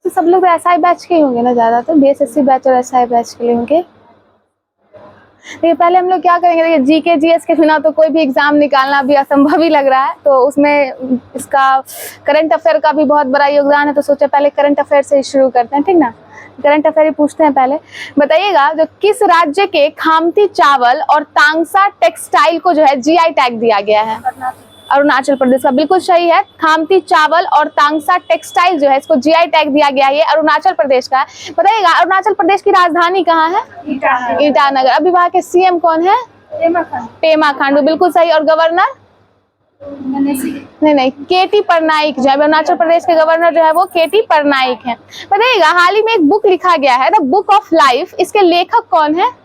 तो सब लोग एसआई बैच के ही होंगे ना ज्यादातर, बीएसएससी बैच और एसआई बैच के लिए होंगे। देखिए पहले हम लोग क्या करेंगे, देखिए जीके जीएस के बिना तो कोई भी एग्जाम निकालना भी असंभव ही लग रहा है, तो उसमें इसका करंट अफेयर का भी बहुत बड़ा योगदान है, तो सोचे पहले करंट अफेयर से ही शुरू करते हैं, ठीक ना। करंट अफेयर ही पूछते हैं पहले। बताइएगा जो किस राज्य के खामती चावल और तांगसा टेक्सटाइल को जो है जीआई टैग दिया गया है? अरुणाचल प्रदेश का, बिल्कुल सही है। खामती चावल और तांगसा टेक्सटाइल जो है इसको जीआई टैग दिया गया है, ये अरुणाचल प्रदेश का है। बताइएगा अरुणाचल प्रदेश की राजधानी कहाँ है? ईटानगर। अभी वहाँ के सीएम कौन है? पेमा खांडू, बिल्कुल सही। और गवर्नर? नहीं, केटी पटनायक जो है, अरुणाचल प्रदेश के गवर्नर जो है वो केटी पटनायक है। बताइएगा हाल ही में एक बुक लिखा गया है द बुक ऑफ लाइफ, इसके लेखक कौन है?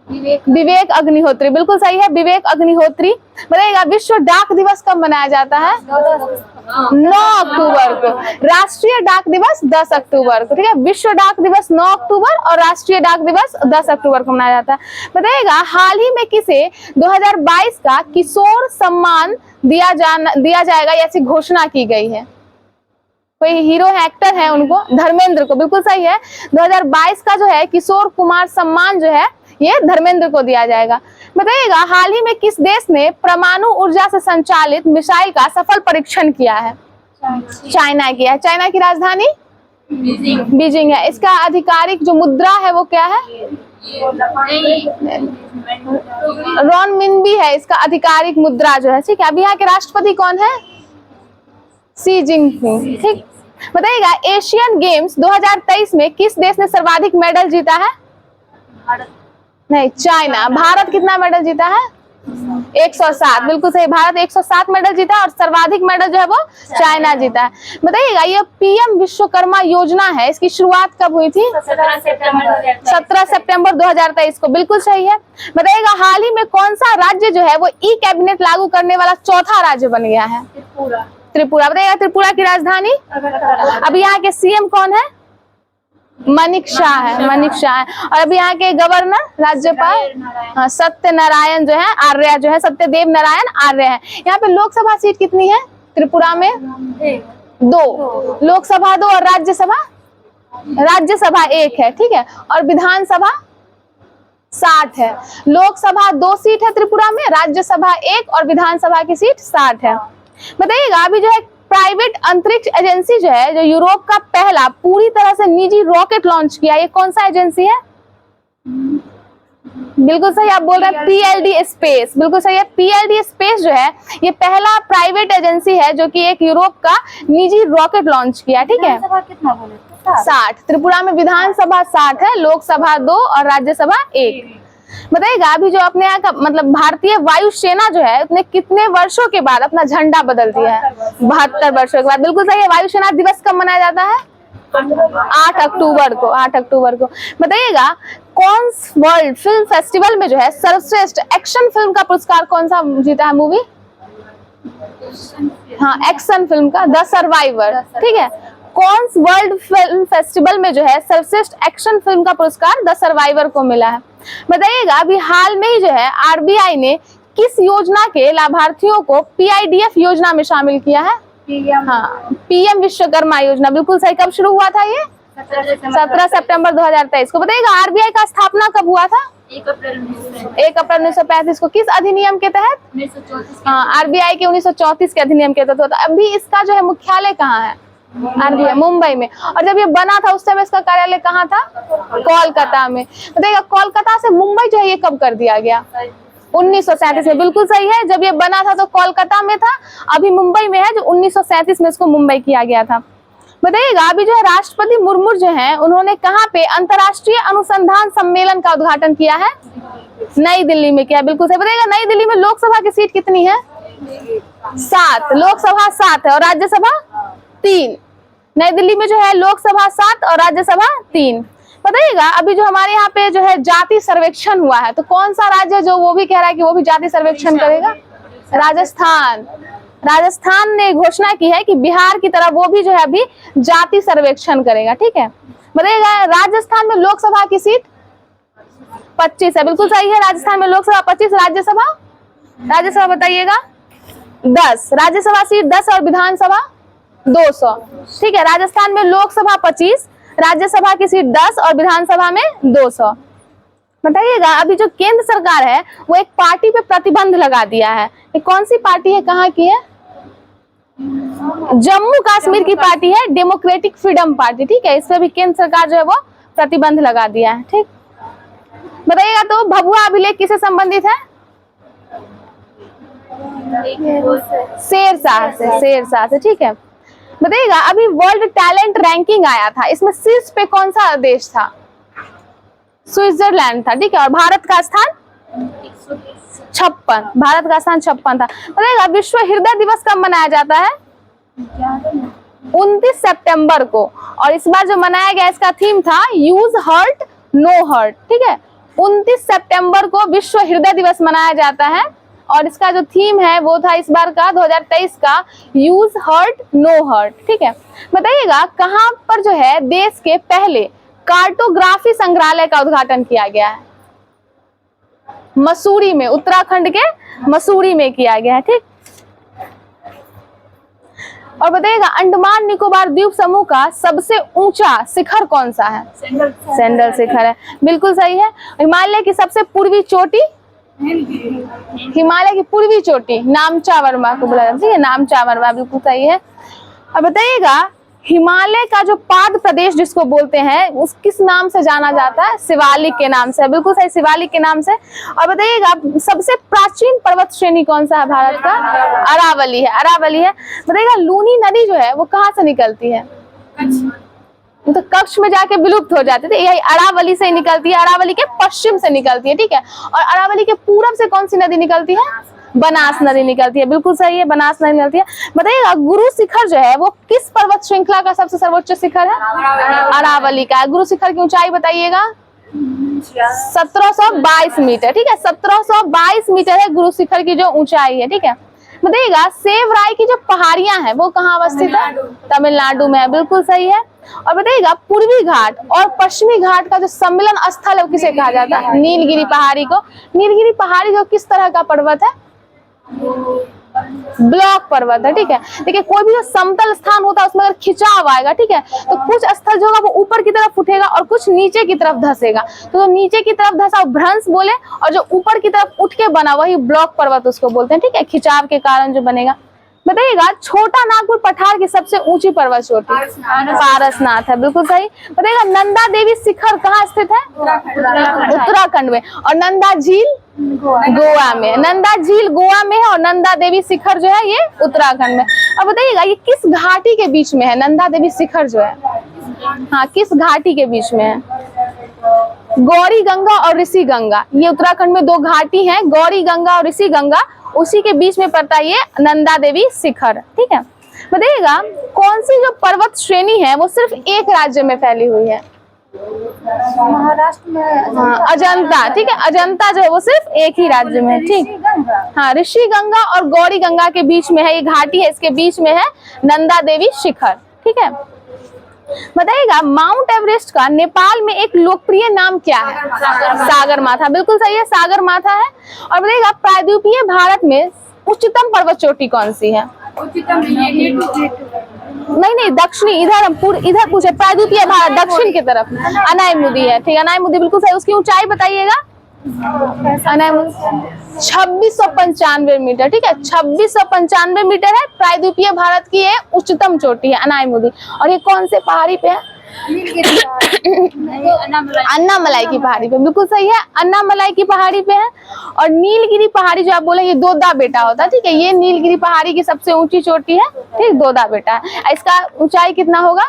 विवेक अग्निहोत्री, बिल्कुल सही है, विवेक अग्निहोत्री। बताइएगा विश्व डाक दिवस कब मनाया जाता है? 9 अक्टूबर को। राष्ट्रीय डाक दिवस 10 अक्टूबर को, ठीक है। विश्व डाक दिवस 9 अक्टूबर और राष्ट्रीय डाक दिवस 10 अक्टूबर को मनाया जाता है। बताइएगा हाल ही में किसे 2022 का किशोर सम्मान दिया जाएगा ऐसी घोषणा की गई है? कोई हीरो है, एक्टर है, उनको धर्मेंद्र को, बिल्कुल सही है। 2022 का जो है किशोर कुमार सम्मान जो है ये धर्मेंद्र को दिया जाएगा। बताइएगा हाल ही में किस देश ने परमाणु ऊर्जा से संचालित मिसाइल का सफल परीक्षण किया है? चाइना किया है। चाइना की राजधानी बीजिंग है। इसका आधिकारिक जो मुद्रा है वो क्या है? रॉनमिनबी है इसका आधिकारिक मुद्रा जो है, ठीक है। अब यहाँ के राष्ट्रपति कौन है? सी जिनपिंग, ठीक। बताइएगा एशियन गेम्स 2023 में किस देश ने सर्वाधिक मेडल जीता है? नहीं, चाइना। भारत कितना मेडल जीता है? 107, बिल्कुल सही। भारत 107 मेडल जीता है और सर्वाधिक मेडल जो है वो चाइना जीता है। बताइएगा ये पीएम विश्वकर्मा योजना है, इसकी शुरुआत कब हुई थी? 17 सितंबर 2023 को, बिल्कुल सही है। बताइएगा हाल ही में कौन सा राज्य जो है वो ई कैबिनेट लागू करने वाला चौथा राज्य बन गया है? त्रिपुरा। बताइएगा त्रिपुरा की राजधानी? अभी यहाँ के सीएम कौन है? मनिक शाह है, मनिक शाह है। और अभी यहाँ के गवर्नर राज्यपाल सत्यनारायण जो है आर्य जो है, सत्यदेव नारायण आर्य है। यहाँ पे लोकसभा सीट कितनी है त्रिपुरा में? 2। लोकसभा 2 और राज्यसभा 1 है, ठीक है। और विधानसभा 60 है। लोकसभा 2 सीट है त्रिपुरा में, राज्यसभा 1 और विधानसभा की सीट 60 है। बताइएगा अभी जो है प्राइवेट अंतरिक्ष एजेंसी जो है, जो यूरोप का पहला पूरी तरह से निजी रॉकेट लॉन्च किया, ये कौन सा एजेंसी है? बिल्कुल सही, आप बोल रहे हैं पीएलडी स्पेस, बिल्कुल सही है। पीएलडी स्पेस जो है ये पहला प्राइवेट एजेंसी है जो कि एक यूरोप का निजी रॉकेट लॉन्च किया, ठीक है। कितना बोले? 60। त्रिपुरा में विधानसभा 60 है, लोकसभा 2 और राज्यसभा 1। बताइएगा अभी जो अपने यहाँ का मतलब भारतीय वायुसेना जो है उसने कितने वर्षों के बाद अपना झंडा बदल दिया है? 72 वर्षों के बाद, बिल्कुल सही है। वायुसेना दिवस कब मनाया जाता है? 8 अक्टूबर को, 8 अक्टूबर को। बताइएगा कॉन्स वर्ल्ड फिल्म फेस्टिवल में जो है सर्वश्रेष्ठ एक्शन फिल्म का पुरस्कार कौन सा जीता है? मूवी, हाँ, एक्शन फिल्म का द सर्वाइवर, ठीक है। कॉन्स वर्ल्ड फिल्म फेस्टिवल में जो है सर्वश्रेष्ठ एक्शन फिल्म का पुरस्कार द सर्वाइवर को मिला है। बताइएगा अभी हाल में ही जो है आरबीआई ने किस योजना के लाभार्थियों को पीआईडीएफ योजना में शामिल किया है? हाँ, पीएम विश्वकर्मा योजना, बिल्कुल सही। कब शुरू हुआ था ये? 17 सितंबर 2023 को। बताइएगा आरबीआई का स्थापना कब हुआ था? 1 अप्रैल 1935 को। किस अधिनियम के तहत? 1934। हाँ, आरबीआई के 1934 के अधिनियम के तहत होता। अभी इसका जो है मुख्यालय कहाँ है? आरबीआई मुंबई में। और जब ये बना था उस समय इसका कार्यालय कहाँ था? कोलकाता में। बताइएगा कोलकाता से मुंबई जो है ये कब कर दिया गया? 1937 में, बिल्कुल सही है। जब ये बना था तो कोलकाता में था, अभी मुंबई में है, जो 1937 में इसको मुंबई किया गया था। बताइएगा अभी जो है राष्ट्रपति मुर्मू जो है उन्होंने कहाँ पे अंतर्राष्ट्रीय अनुसंधान सम्मेलन का उद्घाटन किया है? नई दिल्ली में किया, बिल्कुल सही। बताइएगा नई दिल्ली में लोकसभा की सीट कितनी है? 7। लोकसभा 7 है और राज्यसभा 3। नई दिल्ली में जो है लोकसभा 7 और राज्यसभा 3। बताइएगा अभी जो हमारे यहाँ पे जो है जाति सर्वेक्षण हुआ है, तो कौन सा राज्य जो वो भी कह रहा है कि वो भी जाति सर्वेक्षण करेगा? राजस्थान। राजस्थान ने घोषणा की है कि बिहार की तरह वो भी जो है अभी जाति सर्वेक्षण करेगा, ठीक है। बताइएगा राजस्थान में लोकसभा की सीट 25 है, बिल्कुल सही है। राजस्थान में लोकसभा 25, राज्यसभा बताइएगा 10, राज्यसभा सीट 10 और विधानसभा 200। ठीक है, राजस्थान में लोकसभा 25, राज्यसभा की सीट 10 और विधानसभा में 200। बताइएगा, अभी जो केंद्र सरकार है वो एक पार्टी पे प्रतिबंध लगा दिया है। ये कौन सी पार्टी है, कहाँ की है? जम्मू कश्मीर की पार्टी है, डेमोक्रेटिक फ्रीडम पार्टी। ठीक है, इस पे भी केंद्र सरकार जो है वो प्रतिबंध लगा दिया है। ठीक, बताइएगा तो भभुआ अभिलेख किससे संबंधित है? शेरशाह से, शेरशाह से। ठीक है, बताइएगा अभी वर्ल्ड टैलेंट रैंकिंग आया था, इसमें शीर्ष पे कौन सा देश था? स्विट्जरलैंड था। ठीक है, और भारत का स्थान 56, भारत का स्थान 56 था। बताइएगा विश्व हृदय दिवस कब मनाया जाता है? 29 सितंबर को। और इस बार जो मनाया गया इसका थीम था यूज हर्ट नो हर्ट। ठीक है, 29 सितंबर को विश्व हृदय दिवस मनाया जाता है और इसका जो थीम है वो था इस बार का 2023 का यूज हर्ट नो हर्ट। ठीक है, बताइएगा कहाँ पर जो है देश के पहले कार्टोग्राफी संग्रहालय का उद्घाटन किया गया है? मसूरी में, उत्तराखंड के मसूरी में किया गया है। ठीक, और बताइएगा अंडमान निकोबार द्वीप समूह का सबसे ऊंचा शिखर कौन सा है? सैंडल शिखर है, बिल्कुल सही है। हिमालय की सबसे पूर्वी चोटी, हिमालय की पूर्वी चोटी नामचा वर्मा को बोला जाता है, नामचा वर्मा, बिल्कुल सही है। और बताइएगा हिमालय का जो पाद प्रदेश जिसको बोलते हैं उस किस नाम से जाना जाता है? शिवालिक के नाम से, बिल्कुल सही, शिवालिक के नाम से। और बताइएगा सबसे प्राचीन पर्वत श्रेणी कौन सा है भारत का? अरावली है, अरावली है। बताइएगा लूनी नदी जो है वो कहाँ से निकलती है? तो कच्छ में जाके विलुप्त हो जाते थे, यही अरावली से निकलती है, अरावली के पश्चिम से निकलती है। ठीक है, और अरावली के पूरब से कौन सी नदी निकलती है? बनास नदी निकलती है, बिल्कुल सही है, बनास नदी निकलती है। बताइएगा गुरु शिखर जो है वो किस पर्वत श्रृंखला का सबसे सर्वोच्च शिखर है? अरावली का। गुरु शिखर की ऊंचाई बताइएगा? 1722 मीटर। ठीक है, 1722 मीटर है गुरु शिखर की जो ऊंचाई है। ठीक है, बताइएगा सेवराय की जो पहाड़ियां हैं वो कहाँ अवस्थित है? तमिलनाडु में है, बिल्कुल सही है। और बताइएगा पूर्वी घाट और पश्चिमी घाट का जो सम्मिलन स्थल है वो किसे कहा जाता है? नीलगिरी पहाड़ी को। नीलगिरी पहाड़ी जो किस तरह का पर्वत है? ब्लॉक पर्वत है। ठीक है, देखिए कोई भी जो समतल स्थान होता है उसमें अगर खिंचाव आएगा, ठीक है, तो कुछ स्थल जो होगा वो ऊपर की तरफ उठेगा और कुछ नीचे की तरफ धसेगा। तो नीचे की तरफ धसा भ्रंश बोले और जो ऊपर की तरफ उठ के बना वही ब्लॉक पर्वत उसको बोलते हैं। ठीक है, खिंचाव के कारण जो बनेगा। बताइएगा छोटा नागपुर पठार की सबसे ऊंची पर्वत चोटी पारसनाथ है, बिल्कुल सही। बताइएगा नंदा देवी शिखर कहाँ स्थित है? उत्तराखंड में। और नंदा झील गोवा में, नंदा झील गोवा में है और नंदा देवी शिखर जो है ये उत्तराखंड में। अब बताइएगा ये किस घाटी के बीच में है? नंदा देवी शिखर जो है, हाँ, किस घाटी के बीच में है? गौरी गंगा और ऋषि गंगा, ये उत्तराखंड में दो घाटी हैं, गौरी गंगा और ऋषि गंगा, उसी के बीच में पड़ता है ये नंदा देवी शिखर। ठीक है, बताइएगा कौन सी जो पर्वत श्रेणी है वो सिर्फ एक राज्य में फैली हुई है? महाराष्ट्र में। हाँ, अजंता। ठीक है, अजंता जो है वो सिर्फ एक ही राज्य में है। ठीक, हाँ, ऋषि गंगा और गौरी गंगा के बीच में है, ये घाटी है, इसके बीच में है नंदा देवी शिखर। ठीक है, बताइएगा माउंट एवरेस्ट का नेपाल में एक लोकप्रिय नाम क्या है? सागर माथा, बिल्कुल सही है, सागर माथा है। और बताइएगा प्रायद्वीपीय भारत में उच्चतम पर्वत चोटी कौन सी है? नहीं, दक्षिणी, इधर पूछे, प्रायद्वीपीय भारत दक्षिण की तरफ अनायमुदी है। ठीक है, अनायमुदी बिल्कुल सही। उसकी ऊंचाई बताइएगा? 2695 मीटर। ठीक है, 2695 मीटर है, प्रायद्वीपीय भारत की ये उच्चतम चोटी है अनायमुदी। और ये कौन से पहाड़ी पे है? अन्नामलाई की पहाड़ी पे, बिल्कुल सही है, अन्नामलाई की पहाड़ी पे है। और नीलगिरी पहाड़ी जो आप बोले ये दोदा बेटा होता है। ठीक है, ये नीलगिरी पहाड़ी की सबसे ऊंची चोटी है। ठीक, दोदा बेटा है। इसका ऊंचाई कितना होगा?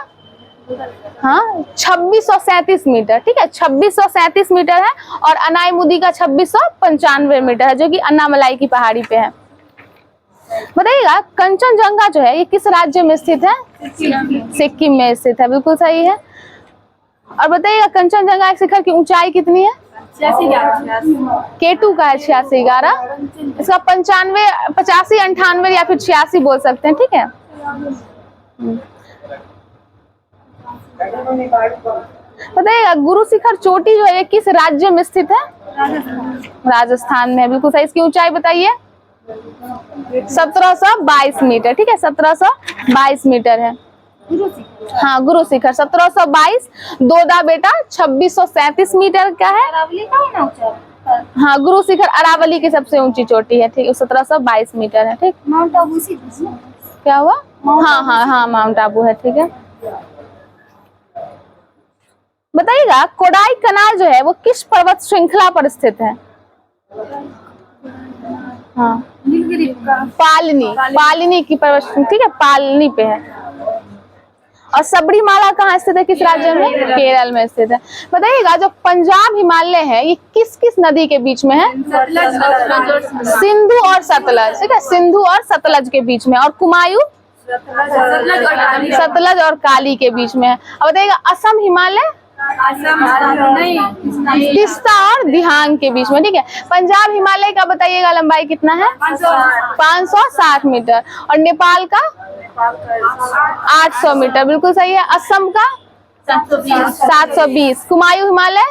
हाँ, 2637 मीटर। ठीक है, 2637 मीटर है। और अनायमुदी का 2695 मीटर है जो कि अन्नामलाई की पहाड़ी पे है। बताइएगा कंचनजंगा जो है ये किस राज्य में स्थित है? सिक्किम में स्थित है, बिल्कुल सही है। और बताइएगा कंचनजंगा शिखर की ऊंचाई कितनी है? K2 का है 8611। इसका 95, 85, 98 या फिर 86 बोल सकते हैं। ठीक है, बताइएगा गुरु शिखर चोटी जो है किस राज्य में स्थित है? राजस्थान में, बिल्कुल सही। इसकी ऊंचाई बताइए? 1722 मीटर, ठीक है, 1722 मीटर है। हाँ, गुरु शिखर 1722, दोदा बेटा 2637 मीटर का है। अरावली का है ना ऊंचा? हाँ, गुरु शिखर अरावली की सबसे ऊंची चोटी है, ठीक है, 1722 मीटर है, ठीक। माउंट आबू इसी बीच में? क्या हुआ? हाँ हाँ हाँ, माउंट आबू है, ठीक है। बताइएगा कोडाई कनाल जो है वो किस पर्वत श्रृंखला पर स्थित है? हाँ, नीलगिरी का? पालिनी की पर्वत श्रृंखला, ठीक है, पालिनी पे है। और सबरीमाला कहाँ स्थित है, किस राज्य में? केरल में स्थित है। बताइएगा जो पंजाब हिमालय है ये किस किस नदी के बीच में है? सिंधु और सतलज, ठीक है, सिंधु और सतलज के बीच में। और कुमायूं? सतलज और काली के बीच में है। अब बताइएगा असम हिमालय? तीस्ता और दिहांग के बीच में, ठीक है। पंजाब हिमालय का बताइएगा लंबाई कितना है? 560 मीटर। और नेपाल का? 800 मीटर, बिल्कुल सही है। असम का? 720। कुमायूं हिमालय?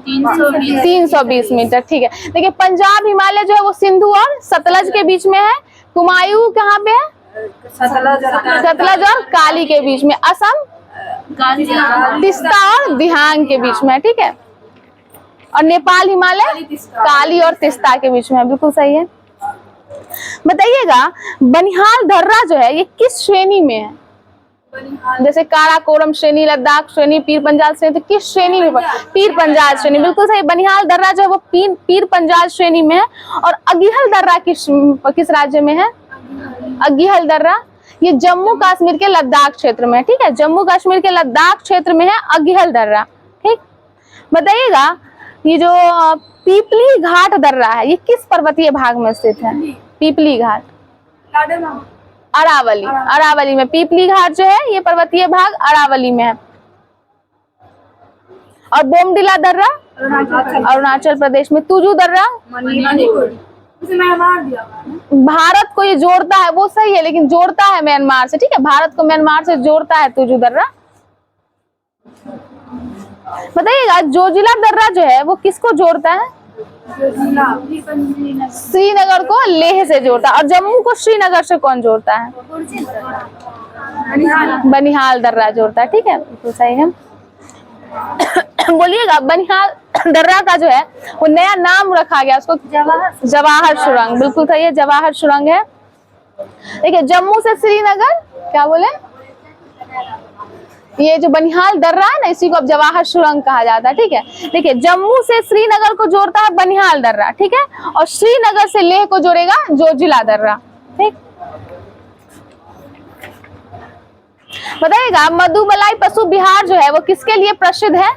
320 मीटर, ठीक है। देखिए पंजाब हिमालय जो है वो सिंधु और सतलज के बीच में है। कुमायूं कहाँ पे है? सतलज और काली के बीच में। असम? तीस्ता और दिहांग के बीच में है, ठीक है। और नेपाल हिमालय? काली और तीस्ता के बीच में है, बिल्कुल सही है। बताइएगा बनिहाल दर्रा जो है ये किस श्रेणी में है? जैसे काराकोरम श्रेणी, लद्दाख श्रेणी, पीर पंजाल श्रेणी, तो किस श्रेणी में? पीर पंजाल श्रेणी, बिल्कुल सही। बनिहाल दर्रा जो है वो पीर पंजाल श्रेणी में है। और अगिहल दर्रा किस राज्य में है? अगिहल दर्रा ये जम्मू कश्मीर के लद्दाख क्षेत्र में है, ठीक है, जम्मू कश्मीर के लद्दाख क्षेत्र में है अगिहल दर्रा, ठीक। बताइएगा ये जो पीपली घाट दर्रा है ये किस पर्वतीय भाग में स्थित है? पीपली घाट अरावली में। पीपली घाट जो है ये पर्वतीय भाग अरावली में है। और बोमडिला दर्रा? अरुणाचल प्रदेश में। तुजू दर्रा? भारत को ये जोड़ता है, वो सही है, लेकिन जोड़ता है म्यांमार से, ठीक है, भारत को म्यांमार से जोड़ता है तुजू दर्रा। बताइएगा जोजिला दर्रा जो है वो किसको जोड़ता है? श्रीनगर को लेह से जोड़ता है। और जम्मू को श्रीनगर से कौन जोड़ता है? बनिहाल दर्रा जोड़ता है, ठीक है, तो सही है। बोलिएगा बनिहाल दर्रा का जो है वो नया नाम रखा गया उसको जवाहर सुरंग, बिल्कुल सही है, जवाहर सुरंग है। देखिए जम्मू से श्रीनगर, क्या बोले, ये जो बनिहाल दर्रा है ना इसी को अब जवाहर सुरंग कहा जाता है, ठीक है। देखिए जम्मू से श्रीनगर को जोड़ता है बनिहाल दर्रा, ठीक है, और श्रीनगर से लेह को जोड़ेगा जोजिला दर्रा, ठीक। बताइएगा मधुमलाई पशु विहार जो है वो किसके लिए प्रसिद्ध है?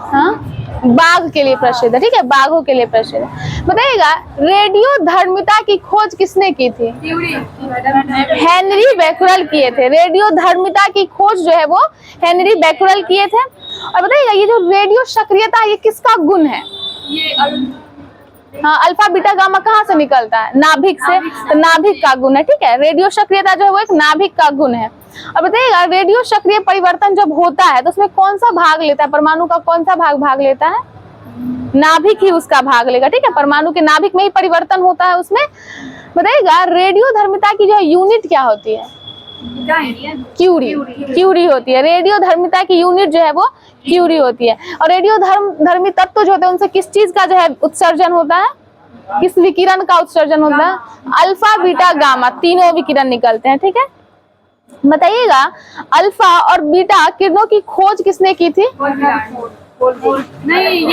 हाँ, बाघ के लिए प्रसिद्ध है, ठीक है, बाघों के लिए प्रसिद्ध है। बताइएगा रेडियो धर्मिता की खोज किसने की थी? हेनरी बैक्यूरेल किए थे। रेडियो धर्मिता की खोज जो है वो हेनरी बैक्यूरेल किए थे। और बताइएगा ये जो रेडियो सक्रियता ये किसका गुण है? हाँ, अल्फा बीटा गामा कहाँ से निकलता है? नाभिक से, तो नाभिक का गुण है, ठीक है। रेडियो सक्रियता जो है वो एक नाभिक का गुण है। और बताइएगा रेडियो सक्रिय परिवर्तन जब होता है तो उसमें कौन सा भाग लेता है? परमाणु का कौन सा भाग लेता है? नाभिक ही उसका भाग लेगा, ठीक है, परमाणु के नाभिक में ही परिवर्तन होता है उसमें। बताइएगा रेडियो धर्मिता की जो है यूनिट क्या होती है? क्यूरी होती है। रेडियो धर्मिता की यूनिट जो है वो क्यूरी होती है। और रेडियो धर्मी तत्व जो होते हैं उनसे किस चीज का जो है उत्सर्जन होता है? किस विकिरण का उत्सर्जन होता है? अल्फा बीटा गामा, तीनों विकिरण निकलते हैं, ठीक है। बताइएगा अल्फा और बीटा किरणों की खोज किसने की थी?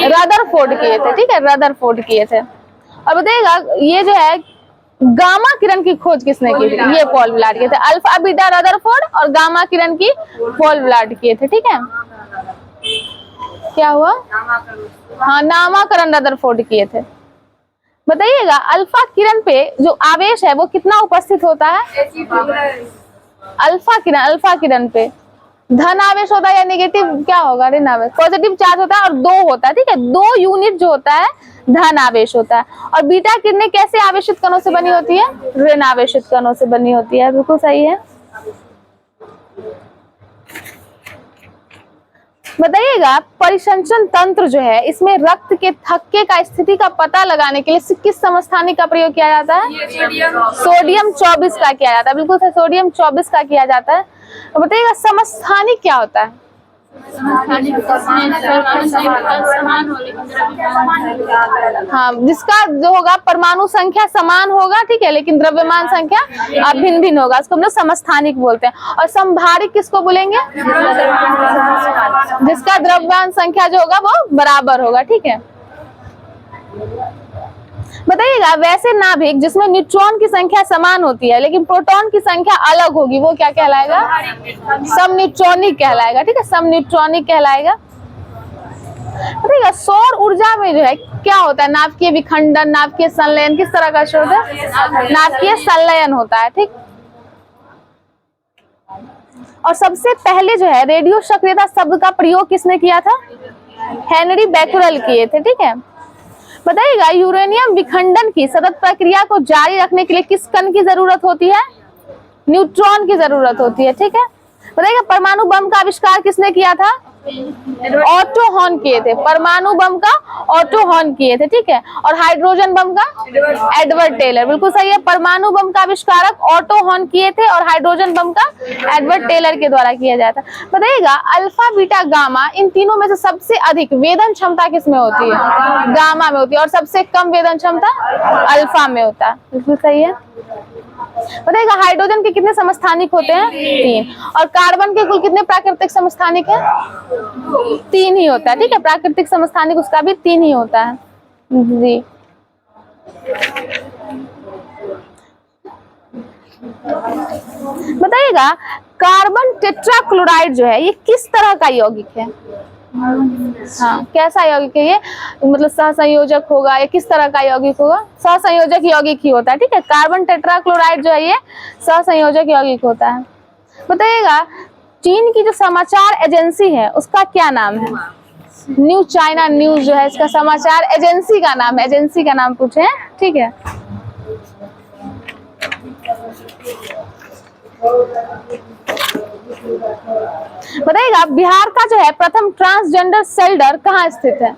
रदरफोर्ड किए थे, ठीक है, रदरफोर्ड किए थे। और बताइएगा ये जो है गामा किरण की खोज किसने की थी? ये पॉल विलार्ड किए थे। अल्फा बीटा रदरफोर्ड और गामा किरण की पॉल विलार्ड किए थे, ठीक है। क्या हुआ? हाँ, नामकरण रदरफोर्ड किए थे। बताइएगा अल्फा किरण पे जो आवेश है वो कितना उपस्थित होता है? अल्फा किरण पे धन आवेश होता है या नेगेटिव, क्या होगा? ऋण आवेश, पॉजिटिव चार्ज होता है और 2 होता है, ठीक है, 2 यूनिट जो होता है धन आवेश होता है। और बीटा किरणें कैसे आवेशित कणों से बनी होती है? ऋण आवेशित कणों से बनी होती है, बिल्कुल सही है। बताइएगा परिसंचरण तंत्र जो है इसमें रक्त के थक्के का स्थिति का पता लगाने के लिए किस समस्थानिक का प्रयोग किया जाता है? सोडियम 24 का किया जाता है। बिल्कुल सही, सोडियम 24 का किया जाता है। तो बताइएगा समस्थानिक क्या होता है? हाँ, जिसका जो होगा परमाणु संख्या समान होगा, ठीक है, लेकिन द्रव्यमान संख्या भिन्न भिन्न होगा, उसको हम लोग समस्थानिक बोलते हैं। और समभारिक किसको बोलेंगे? जिसका द्रव्यमान संख्या जो होगा वो बराबर होगा, ठीक है। बताइएगा वैसे नाभिक जिसमें न्यूट्रॉन की संख्या समान होती है लेकिन प्रोटॉन की संख्या अलग होगी वो क्या कहलाएगा? समन्यूट्रॉनिक कहलाएगा, ठीक है, समन्यूट्रॉनिक कहलाएगा। बताइएगा सौर ऊर्जा में जो है क्या होता है? नाभिकीय विखंडन, नाभिकीय संलयन, किस तरह का शोध है? नाभिकीय संलयन होता है, ठीक। और सबसे पहले जो है रेडियो सक्रियता शब्द का प्रयोग किसने किया था? हेनरी बैकरल किए थे, ठीक है। बताइएगा यूरेनियम विखंडन की सतत प्रक्रिया को जारी रखने के लिए किस कण की जरूरत होती है? न्यूट्रॉन की जरूरत होती है, ठीक है। बताइएगा परमाणु बम का आविष्कार किसने किया था? ऑटो हॉर्न किए थे। परमाणु बम का ऑटो हॉर्न किए थे, ठीक है। और हाइड्रोजन बम का एडवर्ड टेलर, बिल्कुल सही है। परमाणु बम का आविष्कारक ऑटो हॉर्न किए थे और हाइड्रोजन बम का एडवर्ड टेलर के द्वारा किया जाता है। बताइएगा अल्फा बीटा गामा इन तीनों में से सबसे अधिक वेदन क्षमता किसमें होती है? गामा में होती है। और सबसे कम वेदन क्षमता अल्फा में होता है, बिल्कुल सही है। बताइएगा हाइड्रोजन के कितने समस्थानिक होते हैं? 3। और कार्बन के कुल कितने प्राकृतिक समस्थानिक हैं? 3 ही होता है, ठीक है। प्राकृतिक समस्थानिक उसका भी 3 ही होता है जी। बताइएगा कार्बन टेट्राक्लोराइड जो है ये किस तरह का यौगिक है? हाँ, कैसा यौगिक है ये? मतलब सहसंयोजक होगा या किस तरह का यौगिक होगा? सहसंयोजक यौगिक ही होता है, ठीक है। कार्बन टेट्राक्लोराइड जो है ये सहसंयोजक यौगिक होता है। बताइएगा चीन की जो समाचार एजेंसी है उसका क्या नाम है? न्यू चाइना न्यूज जो है इसका समाचार एजेंसी का नाम है। एजेंसी का नाम पूछे, ठीक है। बताइएगा बिहार का जो है प्रथम ट्रांसजेंडर शेल्टर कहाँ स्थित है?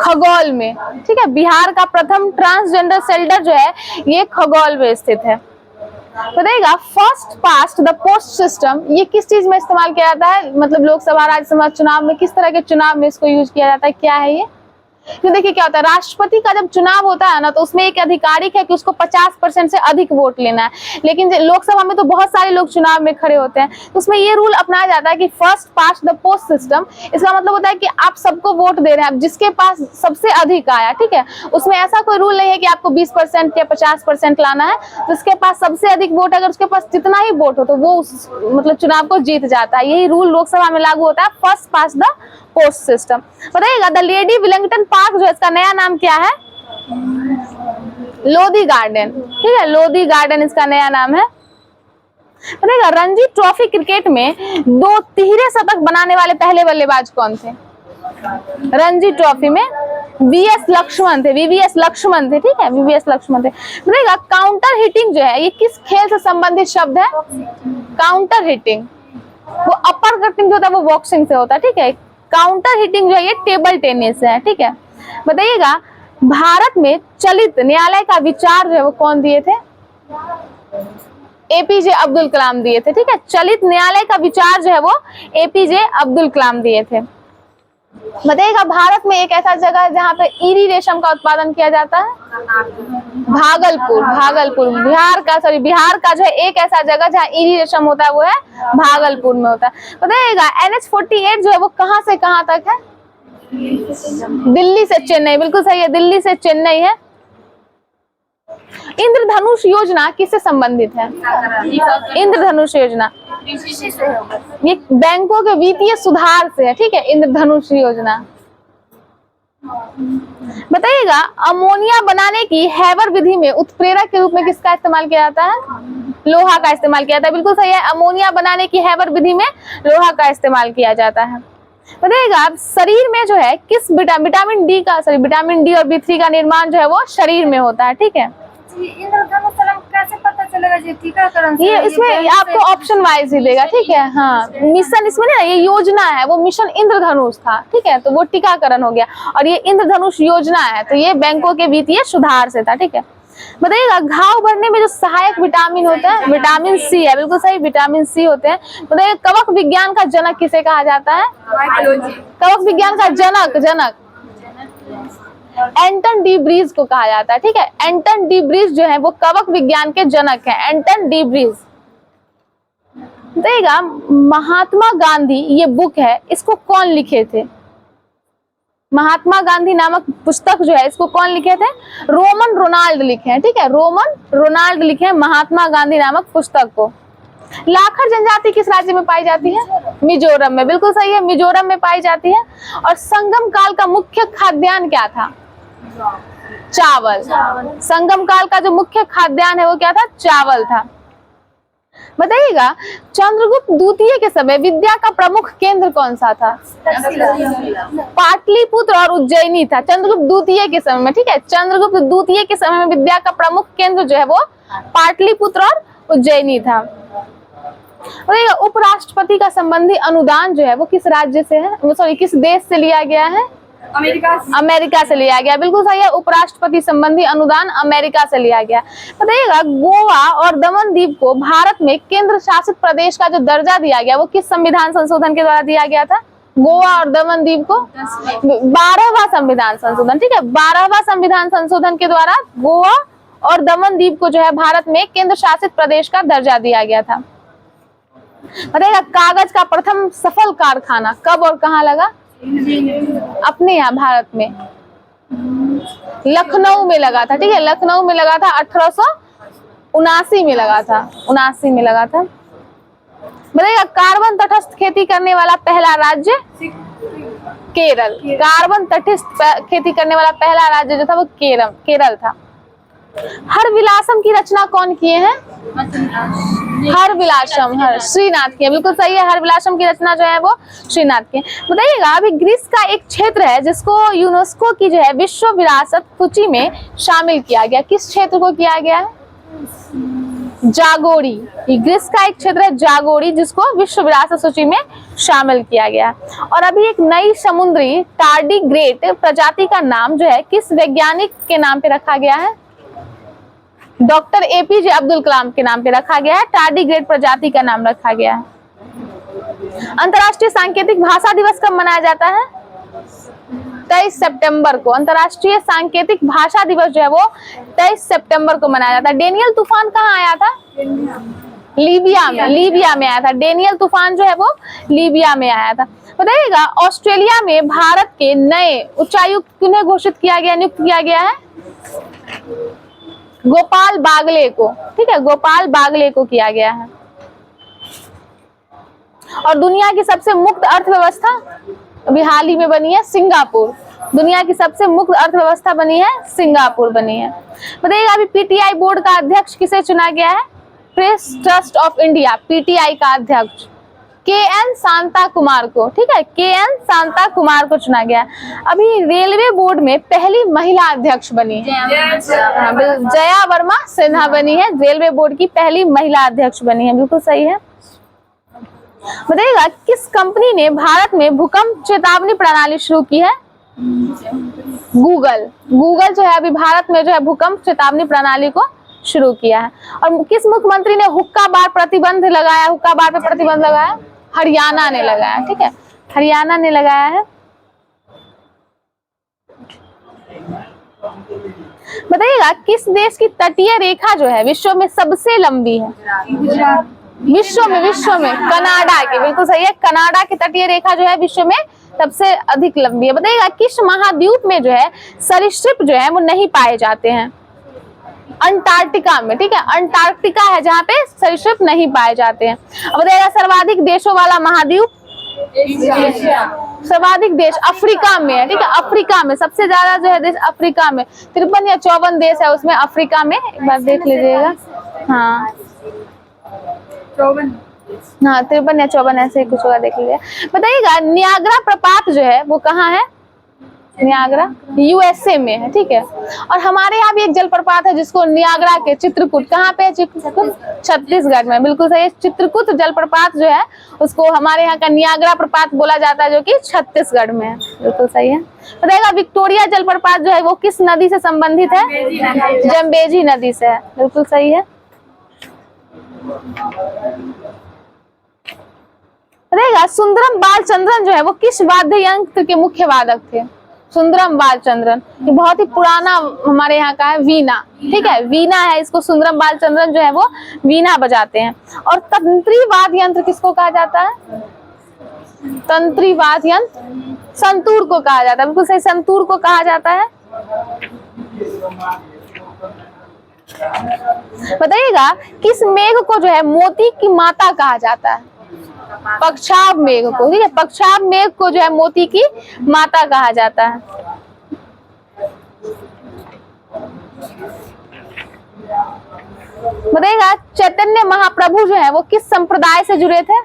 खगौल में, ठीक है। बिहार का प्रथम ट्रांसजेंडर शेल्टर जो है ये खगौल में स्थित है। बताइएगा first past the post system ये किस चीज में इस्तेमाल किया जाता है? मतलब लोकसभा राज्यसभा चुनाव में किस तरह के चुनाव में इसको यूज किया जाता है? क्या है ये? तो देखिए क्या होता है, राष्ट्रपति का जब चुनाव होता है ना तो उसमें एक आधिकारिक है कि उसको 50% से अधिक वोट लेना है। लेकिन लोकसभा में तो बहुत सारे लोग चुनाव में खड़े होते हैं, तो उसमें ये रूल अपनाया जाता है कि first past the post system. इसका मतलब होता है कि आप सबको वोट दे रहे हैं, आप जिसके पास सबसे अधिक आया, ठीक है। उसमें ऐसा कोई रूल नहीं है कि आपको 20% या 50% लाना है। जिसके पास सबसे अधिक वोट, अगर उसके पास जितना ही वोट हो तो वो मतलब चुनाव को जीत जाता है। यही रूल लोकसभा में लागू होता है, first past the post system. बताइएगा द लेडी विलिंगटन पार्क जो है इसका नया नाम क्या है? लोधी गार्डन, ठीक है। लोधी गार्डन इसका नया नाम है। बताइएगा रणजी ट्रॉफी क्रिकेट में 2 तिहरे शतक बनाने वाले पहले बल्लेबाज कौन थे? रणजी ट्रॉफी में वीवीएस लक्ष्मण थे, ठीक है, वीवीएस लक्ष्मण थे। बताइएगा काउंटर हिटिंग जो है ये किस खेल से संबंधित शब्द है? काउंटर हिटिंग, वो अपर कटिंग जो होता है वो बॉक्सिंग से होता है, ठीक है। काउंटर हिटिंग जो है ये टेबल टेनिस है, ठीक है। बताइएगा भारत में चलित न्यायालय का विचार जो है वो कौन दिए थे? एपीजे अब्दुल कलाम दिए थे, ठीक है। चलित न्यायालय का विचार जो है वो एपीजे अब्दुल कलाम दिए थे। बताइएगा भारत में एक ऐसा जगह है जहाँ पे ईरी रेशम का उत्पादन किया जाता है? भागलपुर। बिहार का जो है एक ऐसा जगह जहाँ ईरी रेशम होता है वो है भागलपुर में होता है। बताइएगा NH48 जो है वो कहाँ से कहाँ तक है? दिल्ली से चेन्नई, बिल्कुल सही है, दिल्ली से चेन्नई है। इंद्रधनुष योजना किससे संबंधित है? इंद्रधनुष योजना ये बैंकों के वित्तीय सुधार से है, ठीक है, इंद्रधनुष योजना। बताइएगा अमोनिया बनाने की हैबर विधि में उत्प्रेरक के रूप में किसका इस्तेमाल किया जाता है? लोहा का इस्तेमाल किया जाता है, बिल्कुल सही है। अमोनिया बनाने की हैबर विधि में लोहा का इस्तेमाल किया जाता है। बताइएगा शरीर में जो है किस विटामिन डी और B3 का निर्माण जो है वो शरीर में होता है, ठीक है। ये इंद्रधनुष कैसे पता चलेगा ये टीकाकरण से? ये इसमें आपको ऑप्शन वाइज ही देगा, ठीक है। हाँ, मिशन इसमें नहीं, ये योजना है, वो मिशन इंद्रधनुष था, ठीक है, तो वो टीकाकरण हो गया। और ये इंद्रधनुष योजना है, तो ये बैंकों के वित्तीय सुधार से था, ठीक है। बताइएगा, घाव भरने में जो सहायक विटामिन होता है, विटामिन सी है, बिल्कुल सही, विटामिन सी होते हैं। बताइए, कवक विज्ञान का जनक किसे कहा जाता है? कवक विज्ञान का जनक एंटन डी ब्रीज को कहा जाता है, ठीक है। एंटन डी ब्रीज जो है वो कवक विज्ञान के जनक है, एंटन डी ब्रीज। देखिएगा, महात्मा गांधी ये बुक है, इसको कौन लिखे थे? महात्मा गांधी नामक पुस्तक जो है, इसको कौन लिखे थे? रोमन रोनाल्ड लिखे हैं, ठीक है, रोमन रोनाल्ड लिखे हैं महात्मा गांधी नामक पुस्तक को। लाखर जनजाति किस राज्य में पाई जाती है? मिजोरम में, बिल्कुल सही है, मिजोरम में पाई जाती है। और संगम काल का मुख्य खाद्यान्न क्या था? चावल। संगम काल का जो मुख्य खाद्यान्न है वो क्या था? चावल था। बताइएगा, चंद्रगुप्त द्वितीय के समय विद्या का प्रमुख केंद्र कौन सा था? पाटलिपुत्र और उज्जैनी था, चंद्रगुप्त द्वितीय के समय में, ठीक है। चंद्रगुप्त द्वितीय के समय में विद्या का प्रमुख केंद्र जो है वो पाटलिपुत्र और उज्जैनी था। बताइएगा, उपराष्ट्रपति का संबंधी अनुदान जो है वो किस राज्य से है, सॉरी किस देश से लिया गया है? अमेरिका से लिया गया, बिल्कुल सही है। उपराष्ट्रपति संबंधी अनुदान अमेरिका से लिया गया। बताइएगा, गोवा और दमन द्वीप को भारत में केंद्र शासित प्रदेश का जो दर्जा दिया गया वो किस संविधान संशोधन के द्वारा दिया गया था? गोवा और दमन द्वीप को 12वां संविधान संशोधन, ठीक है, 12वां संविधान संशोधन के द्वारा गोवा और दमन द्वीप को जो है भारत में केंद्र शासित प्रदेश का दर्जा दिया गया था। बताइएगा, कागज का प्रथम सफल कारखाना कब और कहाँ लगा? अपने यहाँ भारत में लखनऊ में लगा था, ठीक है, लखनऊ में लगा था, 1879 में लगा था, 79 में लगा था। बताइएगा, कार्बन तटस्थ खेती करने वाला पहला राज्य? केरल। कार्बन तटस्थ खेती करने वाला पहला राज्य जो था वो केरल था। हर विलासम की रचना कौन किए हैं? हर विलासम, श्रीनाथ की, बिल्कुल सही है, हर विलासम की रचना जो है वो श्रीनाथ की। बताइएगा, अभी ग्रीस का एक क्षेत्र है जिसको यूनेस्को की जो है विश्व विरासत सूची में शामिल किया गया, किस क्षेत्र को किया गया है? जागोरी। ग्रीस का एक क्षेत्र है जागोरी जिसको विश्व विरासत सूची में शामिल किया गया। और अभी एक नई समुद्री टार्डीग्रेड प्रजाति का नाम जो है किस वैज्ञानिक के नाम पे रखा गया है? डॉक्टर एपीजे अब्दुल कलाम के नाम पे रखा गया है, टार्डीग्रेड प्रजाति का नाम रखा गया है। अंतर्राष्ट्रीय सांकेतिक भाषा दिवस कब मनाया जाता है? 23 सितंबर को। अंतर्राष्ट्रीय सांकेतिक भाषा दिवस जो है वो 23 सितंबर को मनाया जाता है। डेनियल तूफान कहाँ आया था? लीबिया में आया था। डेनियल तूफान जो है वो लीबिया में आया था। बताइएगा, ऑस्ट्रेलिया में भारत के नए उच्चायुक्त किन्हें घोषित किया गया, नियुक्त किया गया है? गोपाल बागले को, ठीक है, गोपाल बागले को किया गया है। और दुनिया की सबसे मुक्त अर्थव्यवस्था अभी हाल ही में बनी है सिंगापुर। दुनिया की सबसे मुक्त अर्थव्यवस्था बनी है सिंगापुर बनी है। बताइएगा, अभी पीटीआई बोर्ड का अध्यक्ष किसे चुना गया है? Press trust of India, PTI का अध्यक्ष के.एन. शांता कुमार को, ठीक है, के.एन. शांता कुमार को चुना गया। अभी रेलवे बोर्ड में पहली महिला अध्यक्ष बनी है, जया वर्मा सिन्हा बनी है, रेलवे बोर्ड की पहली महिला अध्यक्ष बनी है, बिल्कुल सही है। बताइएगा, किस कंपनी ने भारत में भूकंप चेतावनी प्रणाली शुरू की है? गूगल जो है अभी भारत में जो है भूकंप चेतावनी प्रणाली को शुरू किया है। और किस मुख्यमंत्री ने हुक्का बार प्रतिबंध लगाया? हुक्का बार पे प्रतिबंध लगाया? हरियाणा ने लगाया, ठीक है, हरियाणा ने लगाया है। बताइएगा, किस देश की तटीय रेखा जो है विश्व में सबसे लंबी है? विश्व में कनाडा की, बिल्कुल सही है, कनाडा की तटीय रेखा जो है विश्व में सबसे अधिक लंबी है। बताइएगा, किस महाद्वीप में जो है सरीसृप जो है वो नहीं पाए जाते हैं? अंटार्कटिका में, ठीक है, अंटार्कटिका है जहाँ पे सरीसृप नहीं पाए जाते हैं। अब बताइएगा, सर्वाधिक देशों वाला महाद्वीप? सर्वाधिक देश अफ्रीका में है, ठीक है, अफ्रीका में सबसे ज्यादा जो है देश अफ्रीका में, 53 या 54 देश है उसमें अफ्रीका में, एक बार देख लीजिएगा। हाँ 53 या 54 ऐसे ही कुछ होगा, देख लीजिए। बताइएगा, नियाग्रा प्रपात जो है वो कहाँ है? नियाग्रा यूएसए में है, ठीक है। और हमारे यहाँ भी एक जलप्रपात है जिसको नियाग्रा के चित्रकूट, कहाँ पे है चित्रकूट? छत्तीसगढ़ में, बिल्कुल सही। चित्रकूट जलप्रपात जो है उसको हमारे यहाँ का नियाग्रा प्रपात बोला जाता है, जो कि छत्तीसगढ़ में है, बिल्कुल सही है। बताइएगा विक्टोरिया जलप्रपात जो है वो किस नदी से संबंधित है? जम्बेजी नदी से है, बिल्कुल सही है। रहेगा सुंदरम बालचंद्रन जो है वो किस वाद्य यंत्र के मुख्य वादक थे? सुंदरम बालचंद्रन, ये बहुत ही पुराना हमारे यहाँ का है, वीणा, ठीक है, वीणा है। इसको सुंदरम बालचंद्रन जो है वो वीणा बजाते हैं। और तंत्री वाद्य यंत्र किसको कहा जाता है? तंत्री वाद्य यंत्र संतूर को कहा जाता है, बिल्कुल सही, संतूर को कहा जाता है। बताइएगा किस मेघ को जो है मोती की माता कहा जाता है? पक्षाभ मेघ को, ठीक है, पक्षाभ मेघ को जो है मोती की माता कहा जाता है। बताइएगा चैतन्य महाप्रभु जो है वो किस संप्रदाय से जुड़े थे?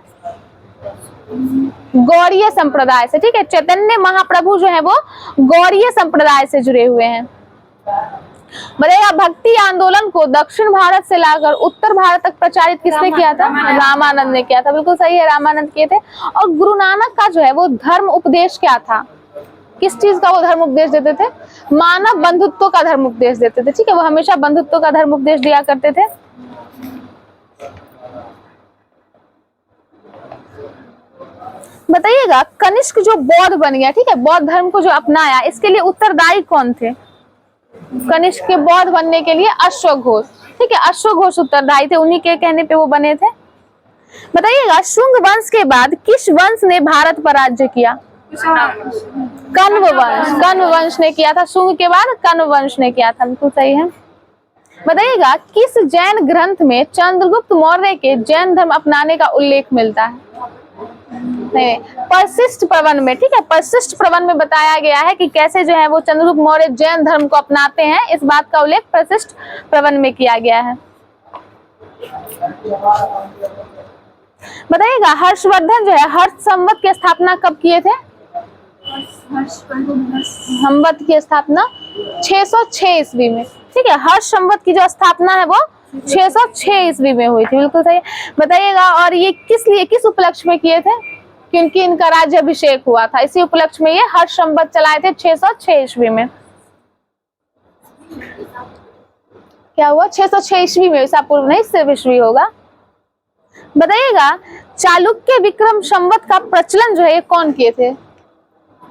गौड़ीय संप्रदाय से, ठीक है, चैतन्य महाप्रभु जो है वो गौड़ीय संप्रदाय से जुड़े हुए हैं। बताइएगा भक्ति आंदोलन को दक्षिण भारत से लाकर उत्तर भारत तक प्रचारित किसने किया था? रामानंद ने किया था, बिल्कुल सही है, रामानंद किए थे। और गुरु नानक का जो है वो धर्म उपदेश क्या था? किस चीज का वो धर्म उपदेश देते थे? मानव बंधुत्व का धर्म उपदेश देते थे, ठीक है, वो हमेशा बंधुत्व का धर्म उपदेश दिया करते थे। बताइएगा कनिष्क जो बौद्ध बन गया, ठीक है, बौद्ध धर्म को जो अपनाया, इसके लिए उत्तरदायी कौन थे? कनिष्क के बौद्ध बनने के लिए अश्वघोष, ठीक है, अश्वघोष उत्तरदायी थे, उन्हीं के कहने पे वो बने थे। बताइएगा शुंग वंश के बाद किस वंश ने भारत पर राज्य किया? कण्व वंश, कण्व वंश ने किया था, शुंग के बाद कण्व वंश ने किया था, बिल्कुल सही है। बताइएगा किस जैन ग्रंथ में चंद्रगुप्त मौर्य के जैन धर्म अपनाने का उल्लेख मिलता है? नहीं, परशिष्ट प्रवन में, ठीक है, परशिष्ट प्रवन में बताया गया है कि कैसे जो है वो चंद्रगुप्त मौर्य जैन धर्म को अपनाते हैं, इस बात का उल्लेख परशिष्ट प्रवन में किया गया है। बताइएगा हर्षवर्धन जो है हर्ष संवत की स्थापना कब किए थे? संवत की स्थापना 606 ईस्वी में, ठीक है, हर्ष संवत की जो स्थापना है वो 606 ईस्वी में हुई थी, बिल्कुल सही। बताइएगा और ये किस लिए, किस उपलक्ष्य में किए थे? क्योंकि इनका राज्याभिषेक हुआ था, इसी उपलक्ष्य में ये हर्ष संवत चलाए थे 606 ईस्वी में। क्या हुआ? 606 ईस्वी में, ईसा पूर्व नहीं, सिर्फ ईस्वी होगा। बताइएगा चालुक्य विक्रम संवत का प्रचलन जो है ये कौन किए थे?